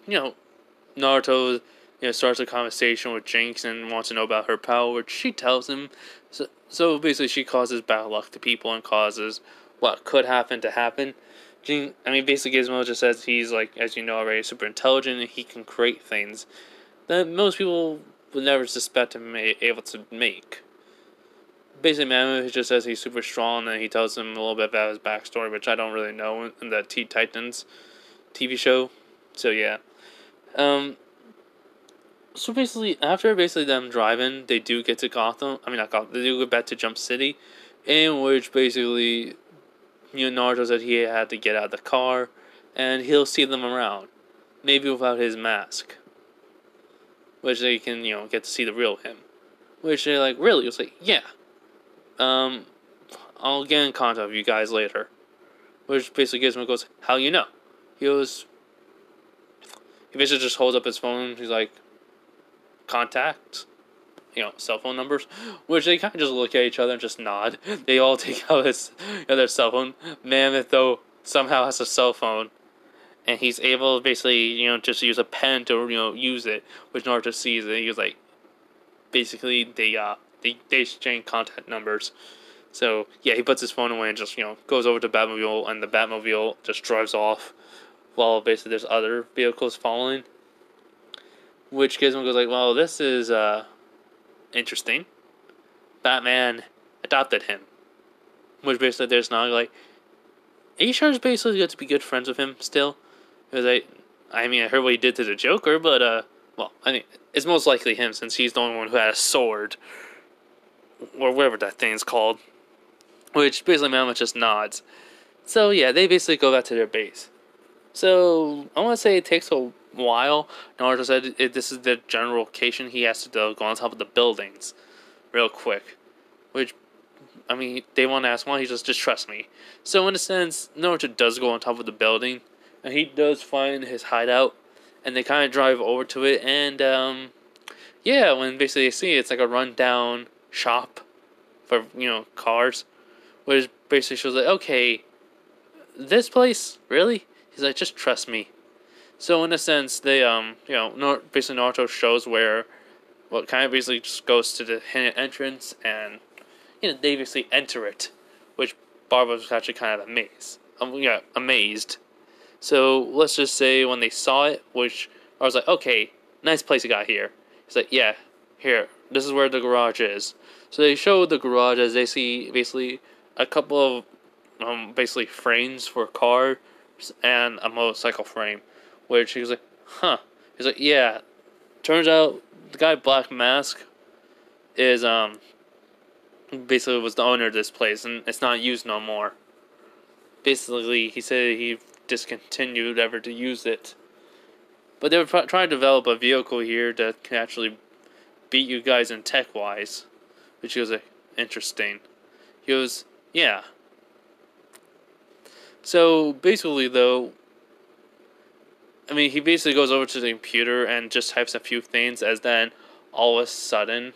Naruto, starts a conversation with Jinx and wants to know about her power, which she tells him. So basically, she causes bad luck to people and causes what could happen to happen. Basically, Gizmo just says he's, like, as you know already, super intelligent and he can create things that most people would never suspect him able to make. Basically, Manu just says he's super strong, and he tells him a little bit about his backstory, which I don't really know in the Teen Titans TV show. So yeah. So basically, after them driving, they do get to Gotham. Not Gotham. They do go back to Jump City, in which basically, Naruto said he had to get out of the car, and he'll see them around, maybe without his mask. Which they can, get to see the real him. Which they're like, really? It's like, yeah. I'll get in contact with you guys later. Which basically Gizmo goes, how you know? He basically just holds up his phone. He's like, contacts? Cell phone numbers? Which they kind of just look at each other and just nod. They all take out their cell phone. Mammoth, though, somehow has a cell phone. And he's able to basically, just use a pen to, use it, which Naruto sees it. He was like, basically, they exchange contact numbers. So, yeah, he puts his phone away and just, goes over to Batmobile, and the Batmobile just drives off, while basically there's other vehicles following. Which Gizmo goes like, well, this is, interesting. Batman adopted him. Which basically there's not like, are you sure it's basically good to be good friends with him still? Because I heard what he did to the Joker, but, it's most likely him, since he's the only one who had a sword. Or whatever that thing's called. Which, basically, Mama just nods. So, yeah, they basically go back to their base. So, I want to say it takes a while. Naruto said this is the general location. He has to go on top of the buildings real quick. Which, they want to ask why. He just trust me. So, in a sense, Naruto does go on top of the building. And he does find his hideout, and they kind of drive over to it, and, when basically they see it, it's like a rundown shop for, cars, which basically shows like, okay, this place, really? He's like, just trust me. So in a sense, they, basically Naruto shows where, kind of basically just goes to the hidden entrance, and, they basically enter it, which Barbara was actually kind of amazed. So, let's just say when they saw it, which I was like, okay, nice place you got here. He's like, yeah, here, this is where the garage is. So they show the garage as they see basically a couple of, basically frames for cars and a motorcycle frame. Which he was like, huh. He's like, yeah, turns out the guy Black Mask, is basically was the owner of this place, and it's not used no more. Basically, he said he discontinued ever to use it. But they were trying to develop a vehicle here that can actually beat you guys in tech-wise. Which was interesting. He goes, yeah. So, basically, though, I mean, he basically goes over to the computer and just types a few things, as then, all of a sudden,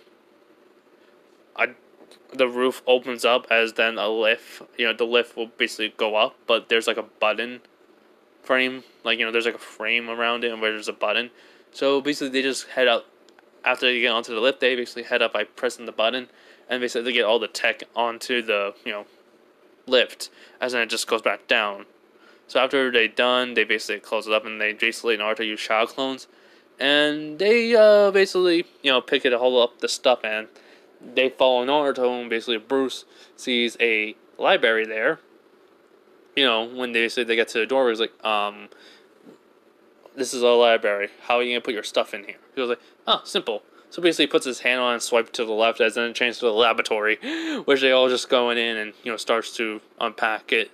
the roof opens up, as then a lift, the lift will basically go up, but there's like a button frame, there's like a frame around it, and where there's a button. So, basically, they just head up, after they get onto the lift, they basically head up by pressing the button, and basically they get all the tech onto the, lift, as then it just goes back down. So after they're done, they basically close it up, and they basically Naruto use shadow clones, and they basically pick it, hold up the stuff, and they follow Naruto, and basically Bruce sees a library there. When they get to the door, he's like, this is a library. How are you gonna put your stuff in here? He was like, oh, simple. So basically, he puts his hand on and swipes to the left, as then it changes to the laboratory, which they all just go in and starts to unpack it.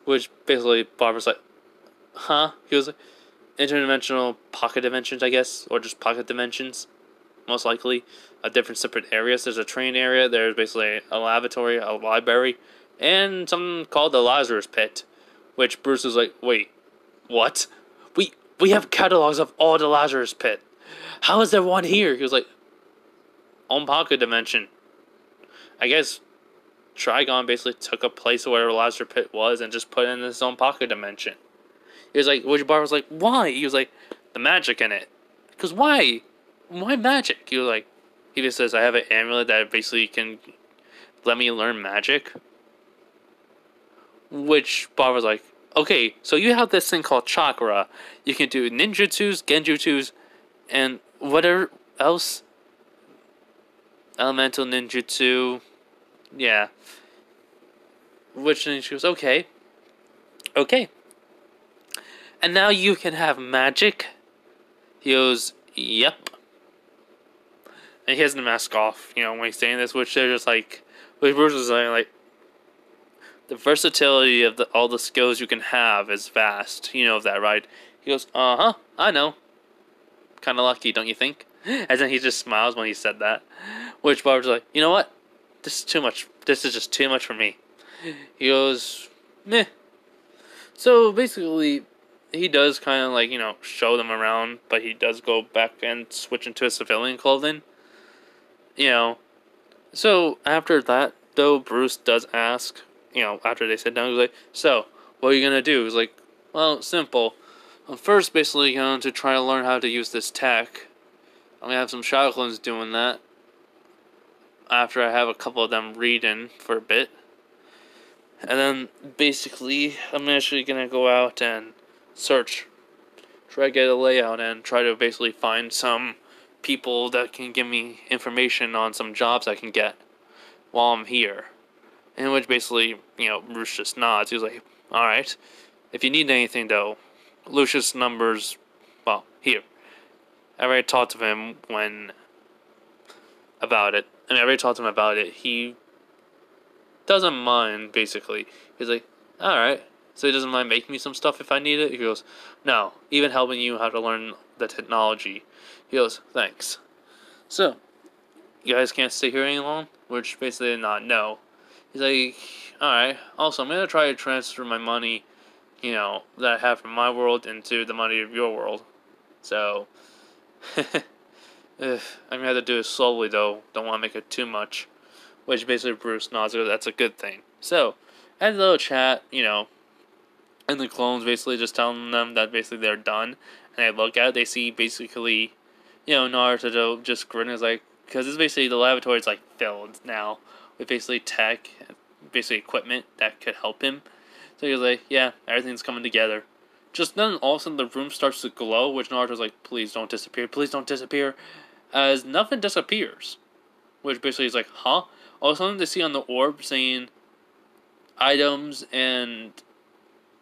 Which basically Barbara's like, huh? He was like, interdimensional pocket dimensions, I guess, or just pocket dimensions, most likely. Different separate areas. There's a train area. There's basically a laboratory, a library, and something called the Lazarus Pit. Which Bruce is like, wait, what? We have catalogs of all the Lazarus Pit. How is there one here? He was like, on pocket dimension. I guess Trigon basically took a place of where Lazarus Pit was and just put it in his own pocket dimension. He was like, Bar was like, why? He was like, the magic in it. Because why? Why magic? He was like, he just says, I have an amulet that basically can let me learn magic. Which Bar was like, okay, so you have this thing called chakra. You can do ninjutsus, genjutsus, and whatever else. Elemental ninjutsu. Yeah. Which then she goes, okay. Okay. And now you can have magic? He goes, yep. And he has the mask off, when he's saying this, which they're just like, which Bruce is like, the versatility of all the skills you can have is vast. You know that, right? He goes, uh-huh, I know. Kind of lucky, don't you think? And then he just smiles when he said that. Which Barbara's like, you know what? This is too much. This is just too much for me. He goes, meh. So basically, he does kind of show them around, but he does go back and switch into his civilian clothing. So after that, though, Bruce does ask, after they sit down, he's like, so, what are you going to do? He's like, well, simple. First, basically, to try to learn how to use this tech. I'm going to have some shadow clones doing that. After I have a couple of them reading for a bit. And then, basically, I'm actually going to go out and search. Try to get a layout and try to basically find some people that can give me information on some jobs I can get while I'm here. In which, basically, Bruce just nods. He was like, alright. If you need anything, though, Lucius' numbers, well, here. I already talked to him about it. I already talked to him about it. He doesn't mind, basically. He's like, alright. So he doesn't mind making me some stuff if I need it? He goes, no. Even helping you how to learn the technology. He goes, thanks. So, you guys can't stay here any long? Which basically not no. He's like, alright. Also, I'm going to try to transfer my money, that I have from my world into the money of your world. So, I'm going to have to do it slowly, though. Don't want to make it too much. Which basically Bruce nods, that's a good thing. So, had a little chat, and the clones basically just telling them that basically they're done. And they look at it, they see basically, Naruto just grinning, like, because it's basically, the laboratory is filled now with basically tech, basically equipment that could help him. So he was like, yeah, everything's coming together. Just then, all of a sudden, the room starts to glow, which Naruto's like, please don't disappear, please don't disappear. As nothing disappears. Which basically is like, huh? All of a sudden, they see on the orb saying, items and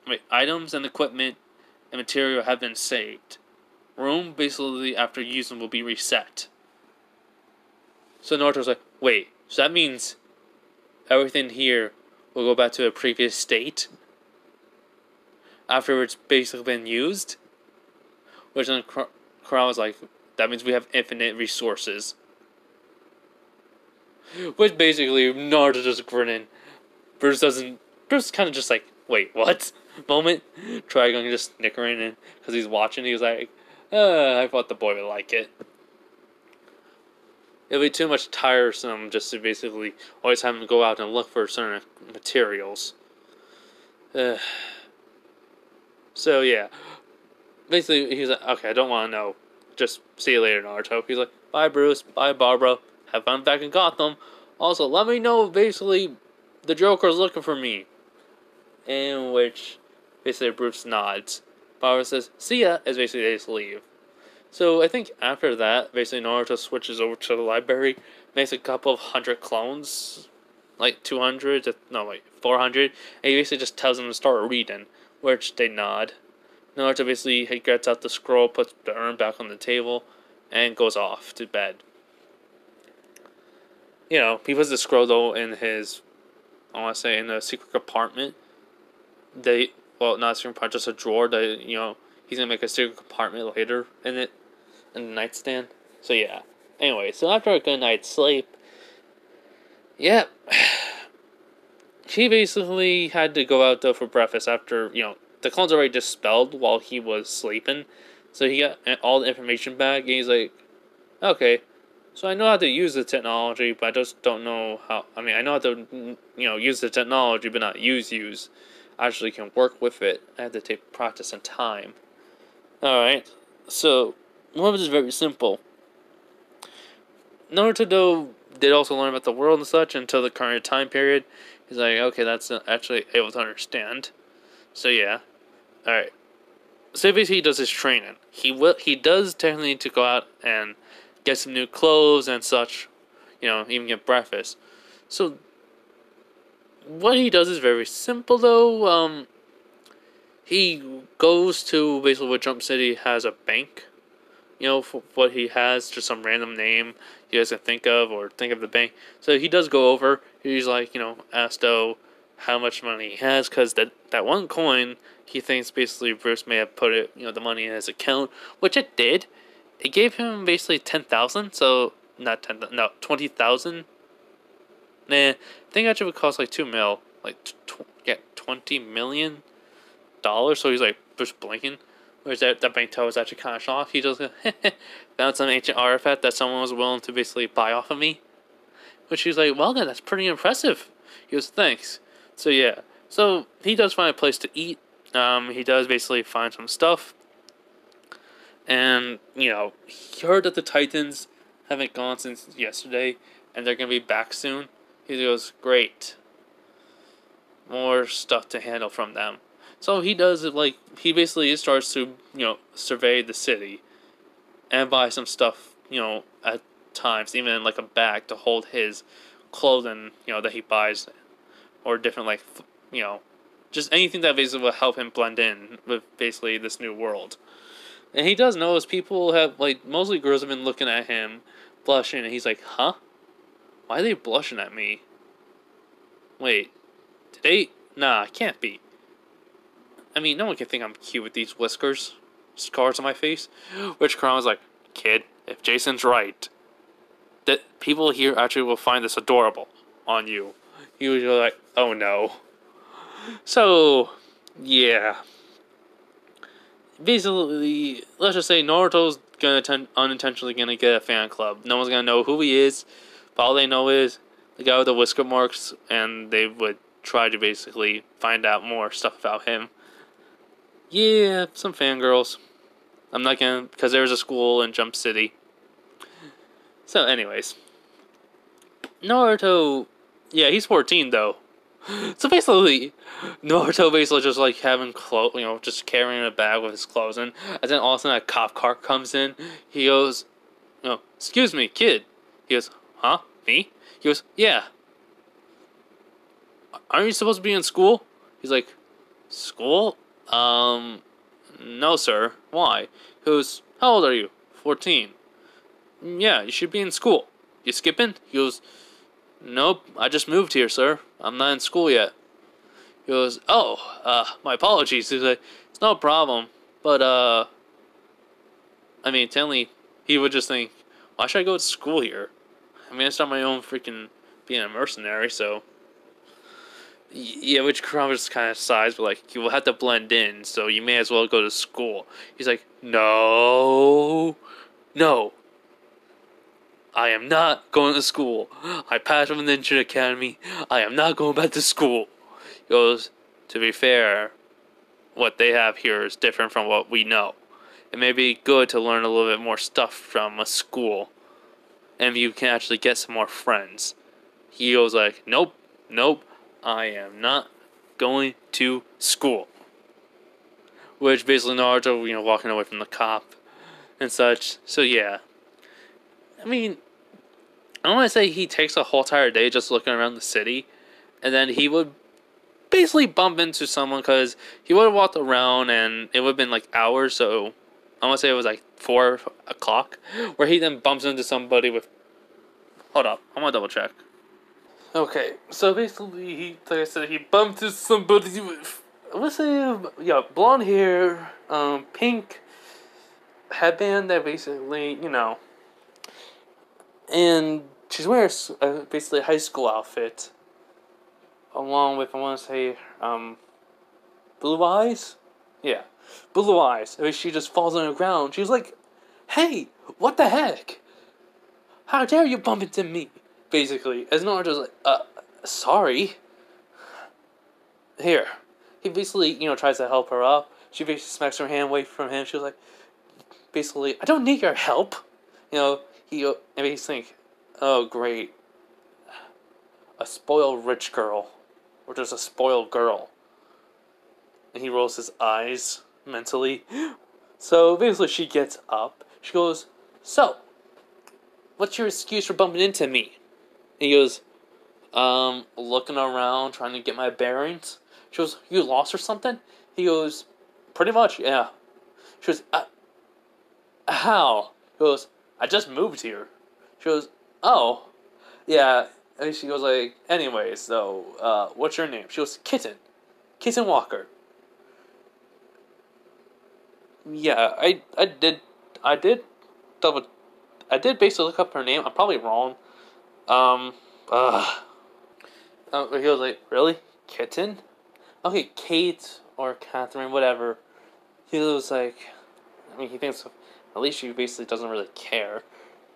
equipment and material have been saved. Room, basically, after using, will be reset. So Naruto's like, wait, so that means everything here will go back to a previous state after it's basically been used? Which then Kurama was like, that means we have infinite resources. Which basically, Naruto just grinning. Bruce kind of just like, wait, what? Moment. Trigon just snickering in because he's watching. He was like, I thought the boy would like it. It'll be too much tiresome just to basically always have him go out and look for certain materials. So yeah. Basically, he's like, okay, I don't want to know. Just see you later, Naruto. He's like, bye, Bruce. Bye, Barbara. Have fun back in Gotham. Also, let me know if basically the Joker's looking for me. In which, basically, Bruce nods. Barbara says, see ya, as basically they just leave. So, I think after that, basically, Naruto switches over to the library, makes a couple of 100 clones, like 200, no, like 400, and he basically just tells them to start reading, which they nod. Naruto basically gets out the scroll, puts the urn back on the table, and goes off to bed. You know, he puts the scroll though in his, I want to say, in a secret compartment. Well, not a secret compartment, just a drawer that, you know, he's going to make a secret compartment later in it, in the nightstand. So yeah. Anyway, so after a good night's sleep, yeah, he basically had to go out though for breakfast after, you know, the clones already dispelled while he was sleeping. So he got all the information back, and he's like, okay, so I know how to use the technology, but I just don't know how. I mean, I know how to, you know, use the technology, but not use. I actually can work with it. I have to take practice and time. Alright, so one of it is very simple. Naruto, though, did also learn about the world and such until the current time period. He's like, okay, that's actually able to understand. So yeah. Alright. So basically he does his training. He does technically need to go out and get some new clothes and such. You know, even get breakfast. So what he does is very simple though. He goes to basically what Jump City has a bank. You know, for what he has, just some random name you guys can think of, or think of the bank. So he does go over. He's like, you know, asked how much money he has, because that one coin, he thinks basically Bruce may have put it, you know, the money in his account, which it did. It gave him basically 10,000, so not 10, no, 20,000. Nah, I think actually would cost like 2 mil, like $20 million. So he's like Bruce blinking. Whereas that bank teller was actually kind of shocked. He just found some ancient artifact that someone was willing to basically buy off of me. Which he's like, well then, that's pretty impressive. He goes, thanks. So yeah. So he does find a place to eat. He does basically find some stuff. And, you know, he heard that the Titans haven't gone since yesterday. And they're going to be back soon. He goes, great. More stuff to handle from them. So he does it like, he basically starts to, you know, survey the city. And buy some stuff, you know, at times. Even in like a bag to hold his clothing, you know, that he buys. Or different, like, you know, just anything that basically will help him blend in with basically this new world. And he does notice people have, like, mostly girls have been looking at him, blushing, and he's like, huh? Why are they blushing at me? Wait, did they? Nah, can't be. I mean, no one can think I'm cute with these whiskers, scars on my face. Which Kurama was like, kid, if Jason's right, that people here actually will find this adorable on you. He was like, oh no. So, yeah. Basically, let's just say Naruto's unintentionally gonna get a fan club. No one's gonna know who he is, but all they know is the guy with the whisker marks, and they would try to basically find out more stuff about him. Yeah, some fangirls. I'm not gonna, because there's a school in Jump City. So, anyways. Naruto, yeah, he's 14 though. So basically, Naruto basically just like having clothes, you know, just carrying a bag with his clothes in. And then all of a sudden a cop car comes in. He goes, you know, excuse me, kid. He goes, huh? Me? He goes, yeah. Aren't you supposed to be in school? He's like, school? No, sir. Why? He goes, how old are you? 14. Yeah, you should be in school. you skipping? He goes, nope, I just moved here, sir. I'm not in school yet. He goes, oh, my apologies. He's like, it's no problem. But, I mean, technically, he would just think, why should I go to school here? I mean, it's not my own freaking being a mercenary, so. Yeah, which Kurama just kind of sighs, but like, you will have to blend in, so you may as well go to school. He's like, no, I am not going to school. I passed from the Ninja Academy. I am not going back to school. He goes, to be fair, what they have here is different from what we know. It may be good to learn a little bit more stuff from a school, and you can actually get some more friends. He goes like, nope, I am not going to school. Which basically Naruto, walking away from the cop and such. So yeah. I mean, I don't want to say he takes a whole entire day just looking around the city, and then he would basically bump into someone because he would have walked around and it would have been like hours, so I want to say it was like 4 o'clock, where he then bumps into somebody with... Hold up, I'm going to double check. Okay, so basically, like I said, he bumped into somebody with, let's say, blonde hair, pink headband that basically, and she's wearing basically a high school outfit, along with, I want to say, blue eyes? Yeah, blue eyes. I mean, she just falls on the ground. She's like, hey, what the heck? How dare you bump into me? Basically, as Naruto's like, sorry. Here. He basically, tries to help her up. She basically smacks her hand away from him. She was like, basically, I don't need your help. And he's think, oh, great. A spoiled rich girl. Or just a spoiled girl. And he rolls his eyes mentally. So, basically, she gets up. She goes, so, what's your excuse for bumping into me? And he goes, looking around, trying to get my bearings. She goes, you lost or something? He goes, pretty much, yeah. She goes, how? He goes, I just moved here. She goes, oh, yeah. And she goes like, anyway, so, what's your name? She goes, Kitten Walker. Yeah, I did basically look up her name. I'm probably wrong. He was like, really? Kitten? Okay, Kate or Catherine, whatever. He was like, he thinks, at least she basically doesn't really care.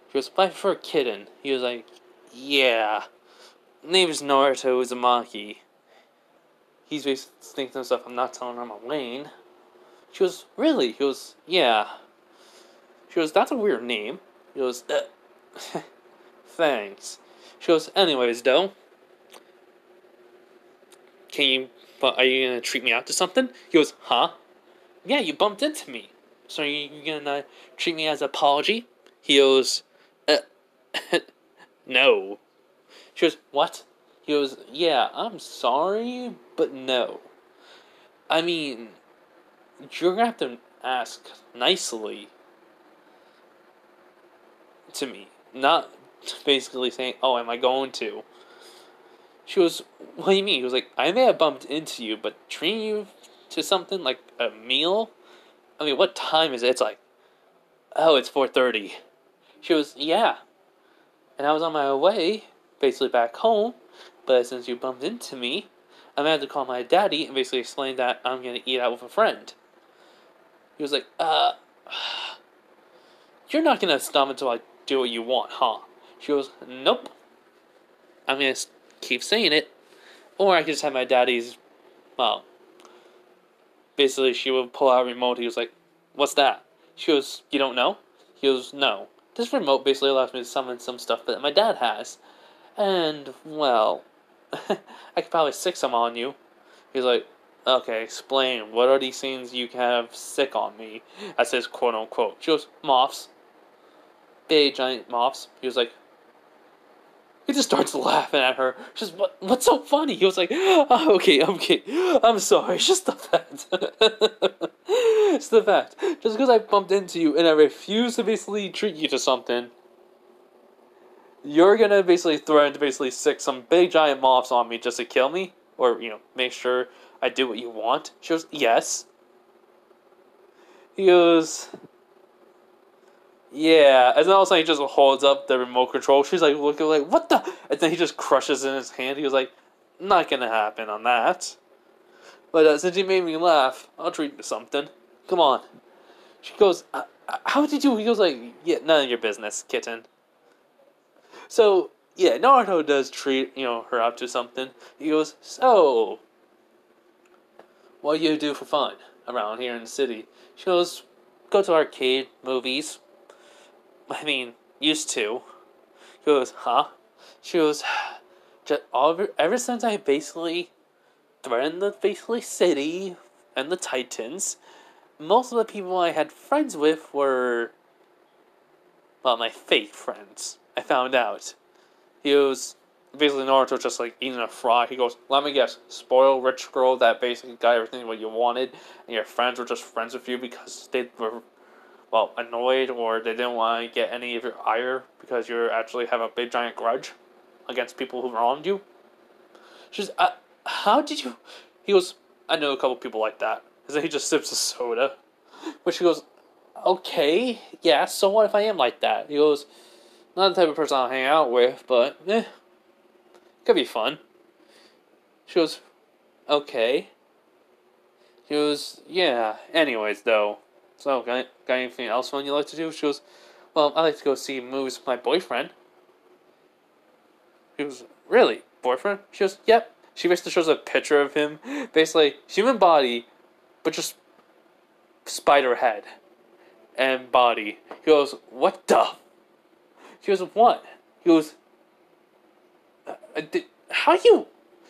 She goes, but I prefer Kitten. He was like, yeah. Name is Naruto Uzumaki. He's basically thinking to himself, I'm not telling her I'm Elaine. She goes, really? He goes, yeah. She goes, that's a weird name. He goes, thanks. She goes, anyways, though, are you gonna treat me out to something? He goes, huh? Yeah, you bumped into me. So are you gonna treat me as an apology? He goes, no. She goes, what? He goes, yeah, I'm sorry, but no. I mean, you're gonna have to ask nicely to me. Not basically saying, oh, am I going to? She goes, what do you mean? He was like, I may have bumped into you, but treating you to something like a meal? I mean, what time is it? It's like, oh, it's 4:30. She goes, yeah. And I was on my way, basically back home, but since you bumped into me, I'm going to have to call my daddy and basically explain that I'm going to eat out with a friend. He was like, you're not going to stop until I do what you want, huh? She goes, nope. I'm going to keep saying it. Or I could just have my daddy's, basically she would pull out a remote. He was like, what's that? She goes, you don't know? He goes, no. This remote basically allows me to summon some stuff that my dad has. And, well, I could probably sick some on you. He's like, okay, explain. What are these things you have sick on me? That says quote unquote. She goes, moths. Big giant moths. He was like, he just starts laughing at her. She's what's so funny? He was like, oh, okay, I'm sorry. It's just the fact. It's the fact. Just because I bumped into you and I refuse to basically treat you to something, you're gonna basically threaten to basically stick some big giant moths on me just to kill me? Or, make sure I do what you want? She goes, yes. He goes, yeah. And then all of a sudden he just holds up the remote control. She's like, looking like, what the? And then he just crushes it in his hand. He was like, not gonna happen on that. But since you made me laugh, I'll treat you to something. Come on. She goes, how did you? He goes like, yeah, none of your business, kitten. So, yeah, Naruto does treat, her up to something. He goes, so, what do you do for fun around here in the city? She goes, go to arcade, movies. I mean, used to. He goes, huh? She goes, ever since I basically threatened the basically city and the Titans, most of the people I had friends with were, well, my fake friends. I found out. He goes, basically Naruto just like eating a fry. He goes, let me guess, spoiled rich girl that basically got everything what you wanted, and your friends were just friends with you because they were, well, annoyed or they didn't want to get any of your ire because you actually have a big giant grudge against people who wronged you. She's, how did you? He goes, I know a couple people like that. And then he just sips a soda. But she goes, okay, yeah, so what if I am like that? He goes, not the type of person I'll hang out with, but, could be fun. She goes, okay. She goes, yeah, anyways, though. So, got anything else fun you like to do? She goes, well, I like to go see movies with my boyfriend. He goes, really? Boyfriend? She goes, yep. She basically shows a picture of him. Basically, human body, but just spider head and body. He goes, what the? She goes, what? He goes, how you?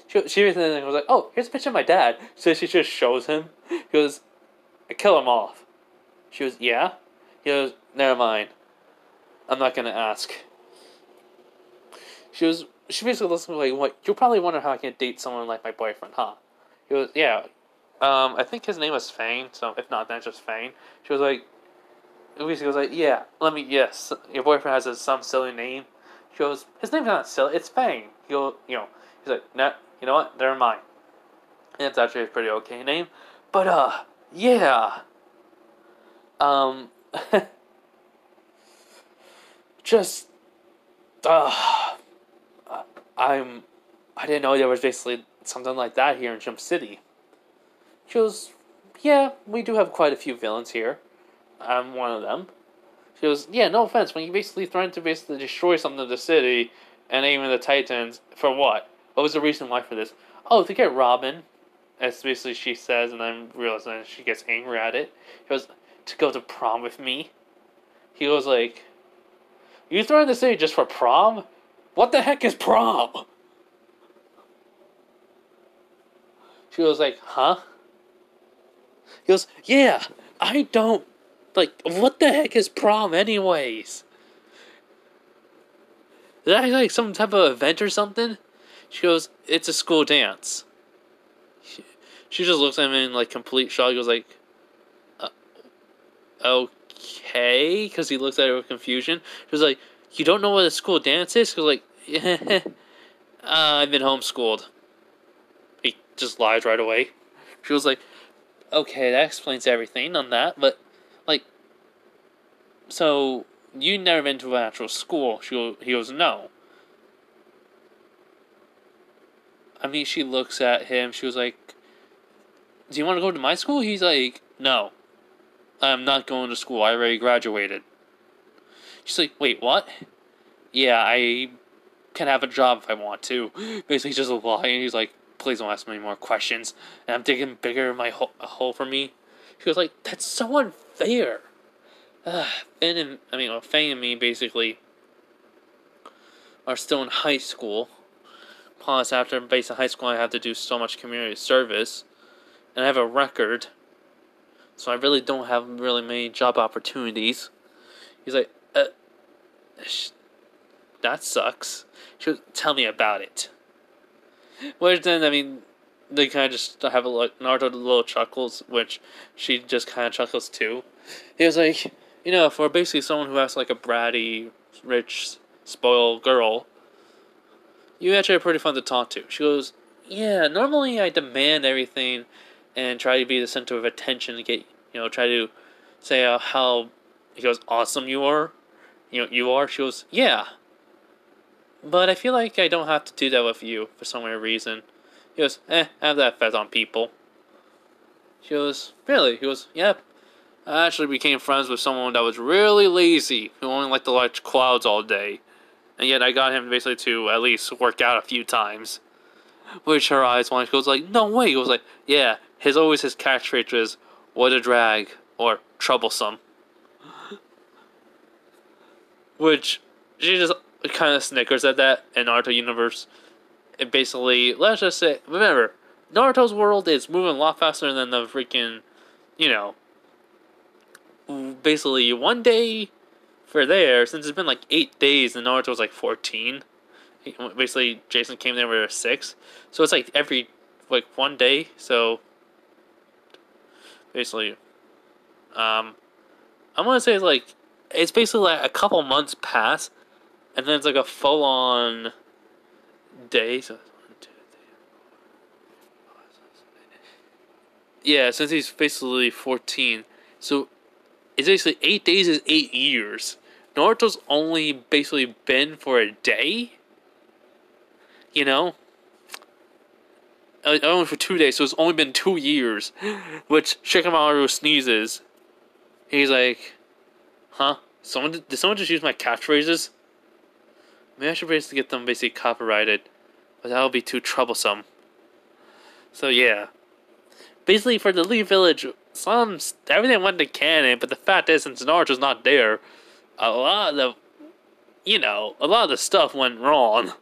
She was like, oh, here's a picture of my dad. So she just shows him. He goes, I kill him off. She goes, yeah? He goes, never mind. I'm not going to ask. She basically looks like, what? You'll probably wonder how I can date someone like my boyfriend, huh? He goes, yeah. I think his name was Fang, so if not, then it's just Fang. She was like, Lucy goes like, yeah, yes, your boyfriend has some silly name. She goes, his name's not silly, it's Fang. He's like, nah, you know what, never mind. And it's actually a pretty okay name. But, yeah. Just, I didn't know there was basically something like that here in Jump City. She goes, yeah, we do have quite a few villains here. I'm one of them. She goes, yeah, no offense, when you basically threatened to basically destroy something in the city, and even the Titans, for what? What was the reason why for this? Oh, to get Robin, as basically she says, and then realizing she gets angry at it. She goes, to go to prom with me. He goes like, you threatened the city just for prom? What the heck is prom? She goes like, huh? He goes, yeah, I don't, like, what the heck is prom anyways? Is that like some type of event or something? She goes, it's a school dance. She just looks at him in like complete shock. He goes like, okay, because he looks at her with confusion. She was like, you don't know what a school dance is? He goes like, yeah, I've been homeschooled. He just lies right away. She was like, okay, that explains everything on that, but, like, so, you never been to an actual school? He goes, no. I mean, she looks at him, she was like, do you want to go to my school? He's like, no. I'm not going to school, I already graduated. She's like, wait, what? Yeah, I can have a job if I want to. Basically, just lying. He's like, please don't ask me any more questions. And I'm digging bigger in my hole for me. She was like, that's so unfair. Fang and me basically are still in high school. Plus, after basic high school, I have to do so much community service. And I have a record. So I really don't have really many job opportunities. He's like, that sucks. She goes, tell me about it. Which then, they kind of just have Naruto little chuckles, which she just kind of chuckles too. He was like, for basically someone who has like a bratty, rich spoiled girl, you actually are pretty fun to talk to. She goes, yeah, normally I demand everything and try to be the center of attention to get, try to say how, he goes, awesome you are. You are? She goes, yeah. But I feel like I don't have to do that with you for some weird reason. He goes, I have that effect on people. She goes, really? He goes, yep. I actually became friends with someone that was really lazy, who only liked to watch clouds all day. And yet I got him basically to at least work out a few times. Which her eyes wide. She goes like, no way. He goes like, yeah, his catchphrase was, what a drag, or troublesome. Which, she just kind of snickers at that in Naruto universe. It basically, let's just say, remember, Naruto's world is moving a lot faster than the freaking, basically one day for there, since it's been like 8 days and Naruto's like 14. Basically, Jason came there with 6. So it's like every, like, one day. So, basically, I'm going to say it's basically like a couple months pass, and then it's like a full-on day. So, 1, 2, 3, 4, 5, 6, 7, 8. Yeah, since he's basically 14. So, it's basically 8 days is 8 years. Naruto's only basically been for a day? Only for 2 days, so it's only been 2 years. Which Shikamaru sneezes. He's like, huh? Did someone just use my catchphrases? Maybe I should basically get them basically copyrighted. But that would be too troublesome. So yeah. Basically for the Leaf Village, everything went to canon, but the fact is, since Naruto's not there, a lot of the stuff went wrong.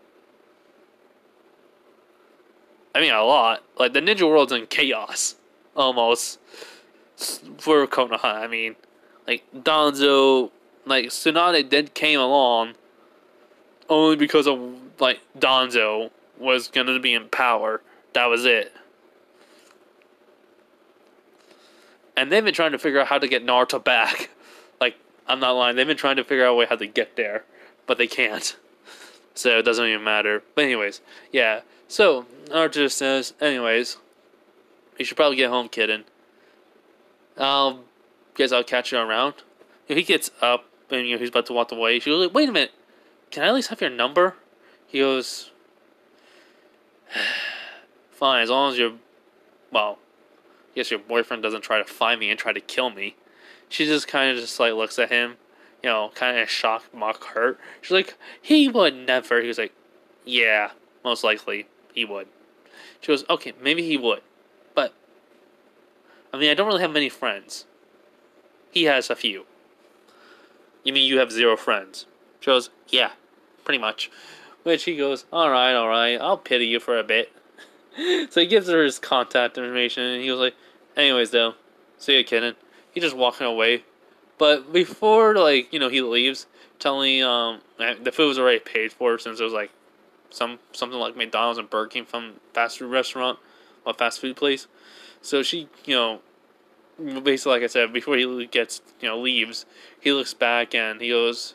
I mean, a lot. Like, the ninja world's in chaos. Almost. For Konoha, I mean. Like, Danzo, like, Tsunade then came along only because of, like, Danzo was gonna be in power. That was it. And they've been trying to figure out how to get Naruto back. Like, I'm not lying. They've been trying to figure out a way how to get there. But they can't. So it doesn't even matter. But anyways, yeah. So, Naruto just says, anyways, you should probably get home, kitten. Guess I'll catch you around. He gets up, and he's about to walk away. She goes, wait a minute. Can I at least have your number? He goes, fine, as long as I guess your boyfriend doesn't try to find me and try to kill me. She just kind of just, like, looks at him, kind of shocked, mock, hurt. She's like, he would never. He was like, yeah, most likely. He would. She goes, okay, maybe he would. But, I mean, I don't really have many friends. He has a few. You mean you have 0 friends? She goes, yeah, pretty much. Which he goes, alright, I'll pity you for a bit. So he gives her his contact information, and he was like, anyways, though, see ya, kitten. He's just walking away. But before, like, he leaves, telling, the food was already paid for, since it was, like, something like McDonald's and Burger King from fast food restaurant, or fast food place. So she, basically, like I said, before he leaves, he looks back and he goes,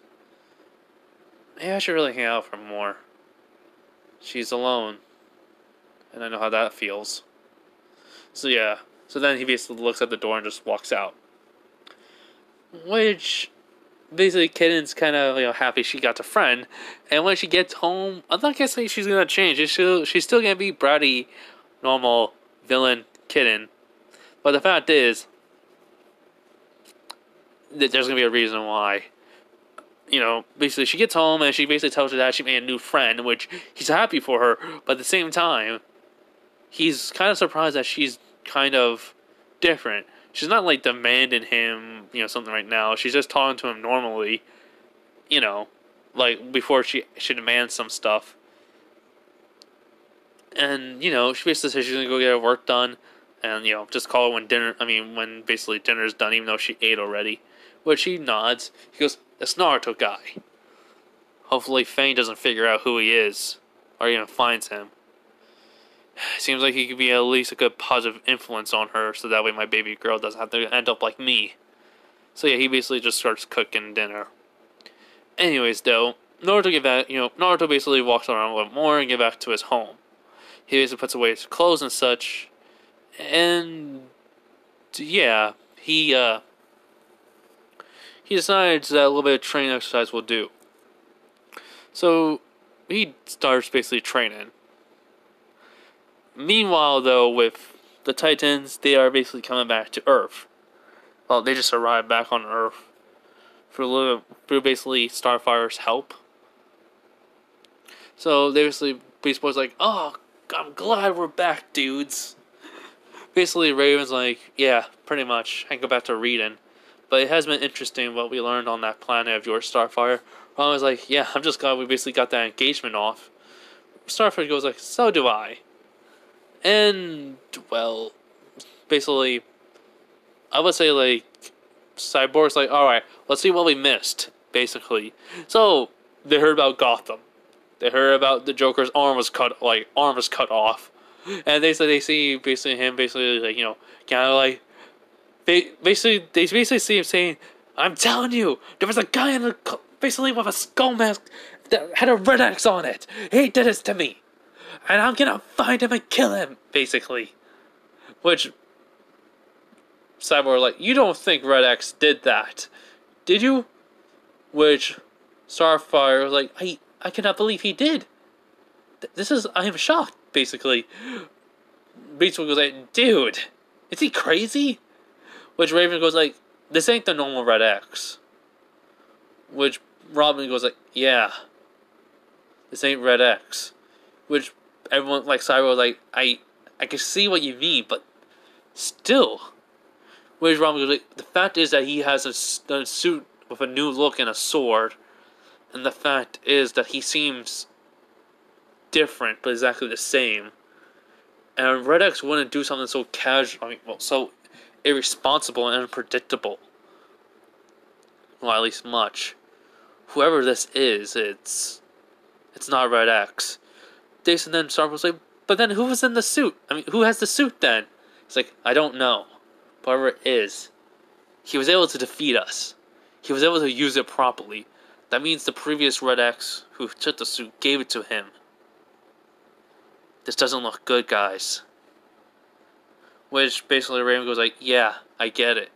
maybe I should really hang out with her more. She's alone. And I know how that feels. So yeah. So then he basically looks at the door and just walks out. Which, basically, Kitten's kind of, happy she got a friend. And when she gets home, I'm not gonna say she's gonna change. She's still gonna be bratty, normal, villain Kitten. But the fact is that there's gonna be a reason why. Basically, she gets home and she basically tells her dad she made a new friend, which he's happy for her. But at the same time, he's kind of surprised that she's kind of different. She's not, like, demanding him, something right now. She's just talking to him normally, like, before she demands some stuff. And, she basically says she's gonna go get her work done. And, just call her when basically dinner's done, even though she ate already. Which he nods. He goes, that's Naruto guy. Hopefully Fang doesn't figure out who he is. Or even finds him. Seems like he could be at least a good positive influence on her, so that way my baby girl doesn't have to end up like me. So yeah, he basically just starts cooking dinner. Anyways, though, Naruto get back, Naruto basically walks around a little more and get back to his home. He basically puts away his clothes and such, and yeah, he decides that a little bit of training exercise will do. So he starts basically training. Meanwhile, though, with the Titans, they are basically coming back to Earth. Well, they just arrived back on Earth through basically Starfire's help. So they basically, Beast Boy's like, "Oh, I'm glad we're back, dudes." Basically, Raven's like, "Yeah, pretty much. I can go back to reading." But it has been interesting what we learned on that planet of yours, Starfire. Ron was like, "Yeah, I'm just glad we basically got that engagement off." Starfire goes like, "So do I." And, well, basically, I would say, like, Cyborg's like, "Alright, let's see what we missed," basically. So, they heard about Gotham. They heard about the Joker's arm was cut off. And they see basically him basically, like, kind of like, they basically see him saying, "I'm telling you, there was a guy basically with a skull mask that had a red X on it. He did this to me. And I'm gonna find him and kill him," basically. Which, Cyborg like, "You don't think Red X did that, did you?" Which, Starfire was like, I cannot believe he did. I am shocked, basically. Beast goes like, "Dude, is he crazy?" Which Raven goes like, "This ain't the normal Red X." Which Robin goes like, "Yeah, this ain't Red X." Which everyone, like Cyber was like, I can see what you mean, but still. Which Robin goes like, "The fact is that he has a suit with a new look and a sword, and the fact is that he seems different, but exactly the same. And Red X wouldn't do something so casual, so irresponsible and unpredictable. Well, at least much. Whoever this is, it's not Red X." Jason then Stark was like, "But then who was in the suit? Who has the suit then?" It's like, "I don't know. Whoever it is, he was able to defeat us. He was able to use it properly. That means the previous Red X who took the suit gave it to him. This doesn't look good, guys." Which basically Raven goes like, "Yeah, I get it.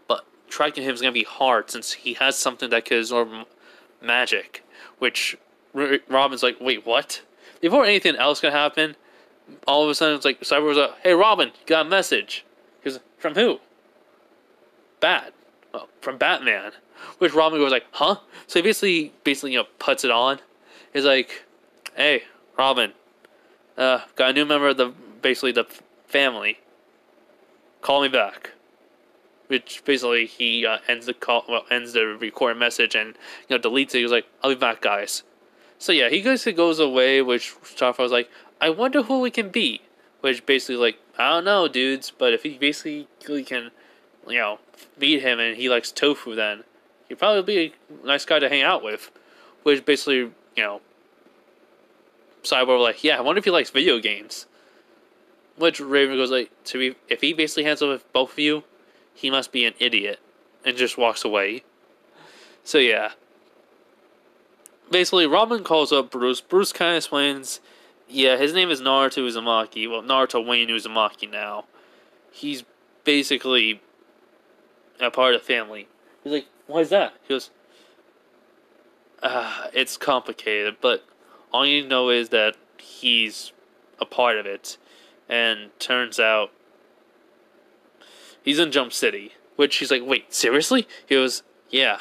But tracking him is going to be hard since he has something that can absorb magic." Which Robin's like, "Wait, what?" Before anything else can happen, all of a sudden it's like, Cyborg's like, "Hey Robin, got a message." He goes, "From who?" From Batman." Which Robin goes like, "Huh?" So he basically puts it on. He's like, "Hey, Robin, got a new member of the family. Call me back." Which basically he ends the recorded message and deletes it. He was like, "I'll be back, guys." So yeah, he basically goes away. Which Starfire was like, "I wonder who we can be." Which basically like, "I don't know, dudes, but if he basically can, meet him and he likes tofu, then he'd probably be a nice guy to hang out with." Which basically, Cyborg like, "Yeah, I wonder if he likes video games." Which Raven goes like, if he basically hands up with both of you, he must be an idiot, and just walks away. So yeah. Basically, Robin calls up Bruce. Bruce kind of explains, yeah, his name is Naruto Uzumaki. Well, Naruto Wayne Uzumaki now. He's basically a part of the family. He's like, "Why is that?" He goes, "It's complicated, but all you know is that he's a part of it." And turns out he's in Jump City. Which he's like, "Wait, seriously?" He goes, "Yeah.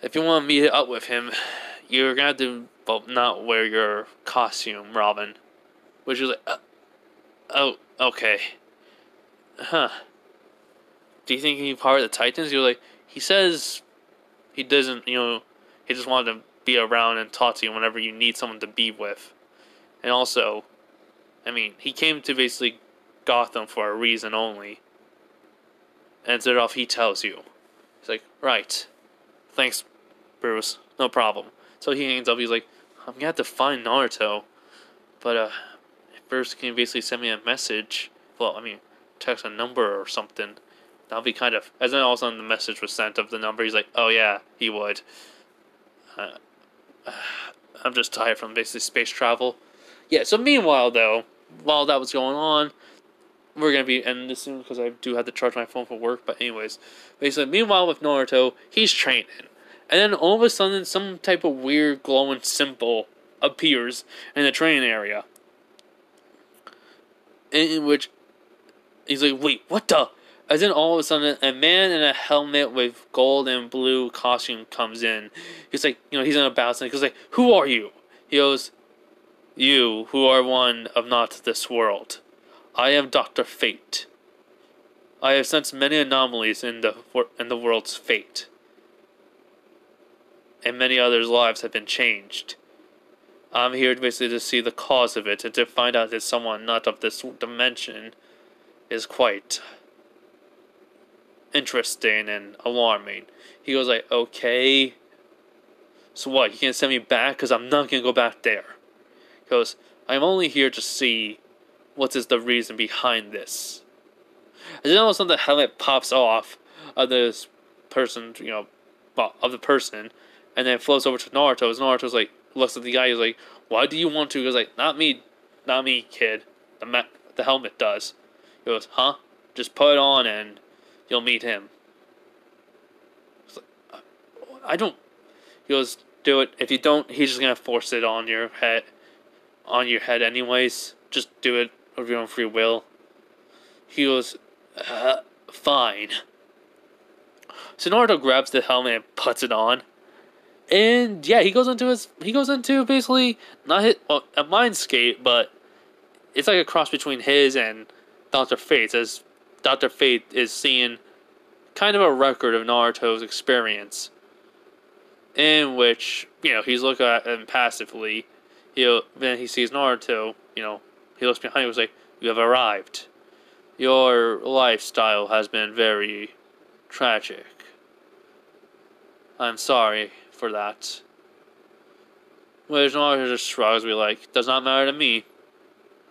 If you want to meet up with him, you're gonna have to, not wear your costume, Robin." Which is like, "Oh, okay. Huh. Do you think he's part of the Titans?" You're like, he says he doesn't, he just wanted to be around and talk to you whenever you need someone to be with. And also, he came to basically Gotham for a reason only. And so off, he tells you. He's like, "Right. Thanks, Bruce. No problem." So he hangs up. He's like, "I'm gonna have to find Naruto. But, first, can you basically send me a message? Well, text a number or something. That'll be kind of..." As then all of a sudden the message was sent of the number. He's like, "Oh yeah, he would. I'm just tired from basically space travel. Yeah, so meanwhile, though, while that was going on, we're going to be ending this soon because I do have to charge my phone for work. But anyways, basically, meanwhile with Naruto, he's training. And then all of a sudden, some type of weird glowing symbol appears in the training area. In which, he's like, wait, what the? As then all of a sudden, a man in a helmet with gold and blue costume comes in. He's like, he's in a battle. He's like, who are you? He goes, you, who are one of not this world. I am Dr. Fate. I have sensed many anomalies in the world's fate. And many others' lives have been changed. I'm here basically to see the cause of it and to find out that someone not of this dimension is quite interesting and alarming. He goes like, okay. So what, you can't send me back? Because I'm not going to go back there. He goes, I'm only here to see what is the reason behind this. And then all of a sudden the helmet pops off of this person, of the person, and then floats over to Naruto. As Naruto's like, looks at the guy, he's like, why do you want to? He goes like, not me, kid. The helmet does. He goes, huh? Just put it on and you'll meet him. Like, I don't. He goes, do it. If you don't, he's just gonna force it on your head. Anyways. Just do it of your own free will. He goes, fine. So Naruto grabs the helmet and puts it on. And yeah, he goes into basically a mindscape, but it's like a cross between his and Dr. Fate's, as Dr. Fate is seeing kind of a record of Naruto's experience, in which, he's looking at him passively. Then he sees Naruto, he looks behind him and was like, you have arrived. Your lifestyle has been very tragic. I'm sorry for that. Which Naruto just shrugs, does not matter to me.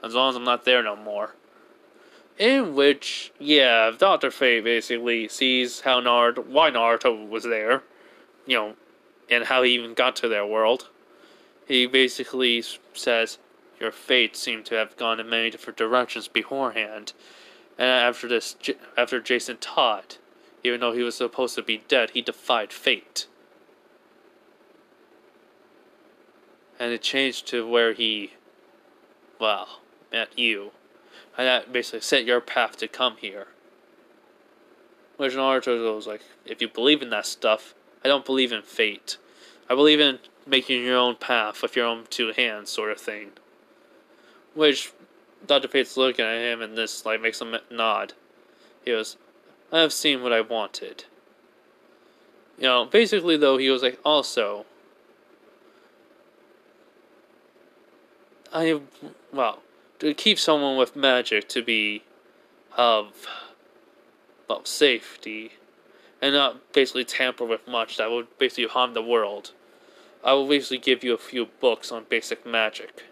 As long as I'm not there no more. In which, yeah, Dr. Fate basically sees why Naruto was there, and how he even got to their world. He basically says, your fate seemed to have gone in many different directions beforehand. And after Jason taught, even though he was supposed to be dead, he defied fate. And it changed to where he, met you. And that basically set your path to come here. Which Naruto goes like, if you believe in that stuff, I don't believe in fate. I believe in making your own path with your own two hands, sort of thing. Which Dr. Fate's looking at him and this makes him nod. He goes, I have seen what I wanted. Basically though, he was like, also, to keep someone with magic to be of, safety, and not basically tamper with much that would basically harm the world, I will basically give you a few books on basic magic.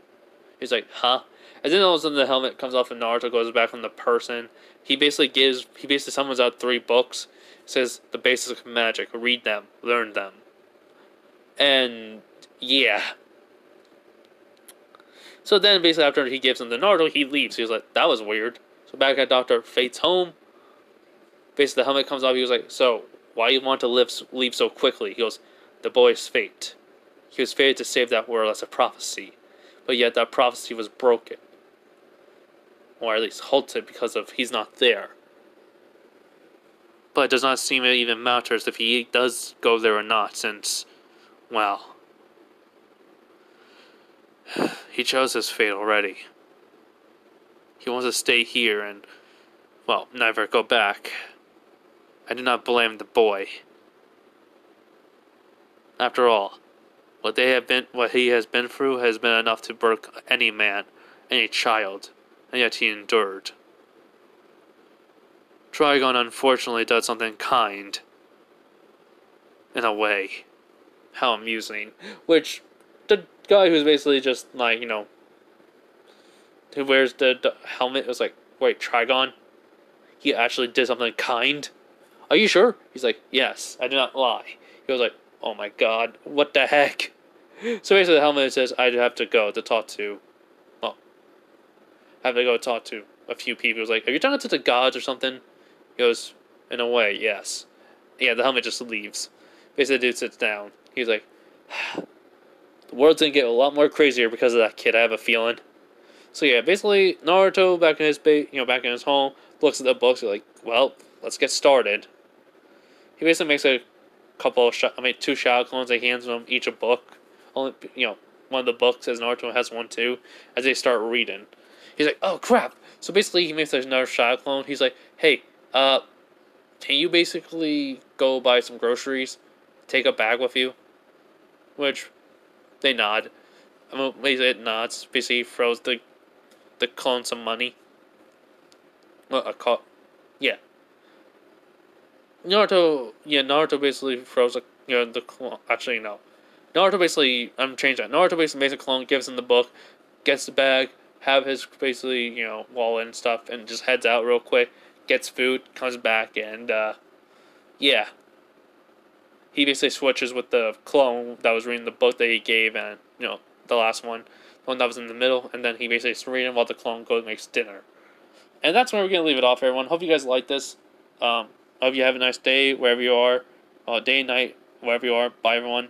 He's like, huh? And then all of a sudden the helmet comes off and Naruto goes back from the person. He basically summons out 3 books. Says the basics of magic. Read them. Learn them. And yeah. So then basically after he gives them to Naruto, he leaves. He was like, that was weird. So back at Dr. Fate's home, basically the helmet comes off. He was like, so why do you want to leave so quickly? He goes, the boy's fate. He was fated to save that world as a prophecy. But yet that prophecy was broken. Or at least halted because of he's not there. But it does not seem it even matters if he does go there or not, since, he chose his fate already. He wants to stay here and, never go back. I do not blame the boy. After all, what he has been through has been enough to break any man, any child, and yet he endured. Trigon unfortunately does something kind. In a way. How amusing. Which, the guy who's basically just who wears the helmet was like, wait, Trigon? He actually did something kind? Are you sure? He's like, yes, I do not lie. He was like, oh my god, what the heck? So basically, the helmet says, I have to go to talk to, well, I have to go talk to a few people. He's like, are you talking to the gods or something? He goes, in a way, yes. Yeah, the helmet just leaves. Basically, the dude sits down. He's like, the world's gonna get a lot more crazier because of that kid, I have a feeling. So yeah, basically, Naruto, back in his back in his home, looks at the books, he's like, well, let's get started. He basically makes a couple of two shadow clones. He hands them each a book. Only one of the books as Naruto has one too. As they start reading, he's like, "Oh crap!" So basically, he makes another shadow clone. He's like, "Hey, can you basically go buy some groceries? Take a bag with you?" Which they nod. Basically it nods. Basically, he throws the clone some money. Well, yeah. Naruto basically throws the clone. Actually, no. Naruto basically, I'm changing that. Naruto basically makes a clone, gives him the book, gets the bag, have his basically, wallet and stuff, and just heads out real quick, gets food, comes back, and, yeah. He basically switches with the clone that was reading the book that he gave, and, the last one, the one that was in the middle, and then he basically is reading while the clone goes and makes dinner. And that's where we're going to leave it off, everyone. Hope you guys like this. Hope you have a nice day, wherever you are. Day, night, wherever you are. Bye, everyone.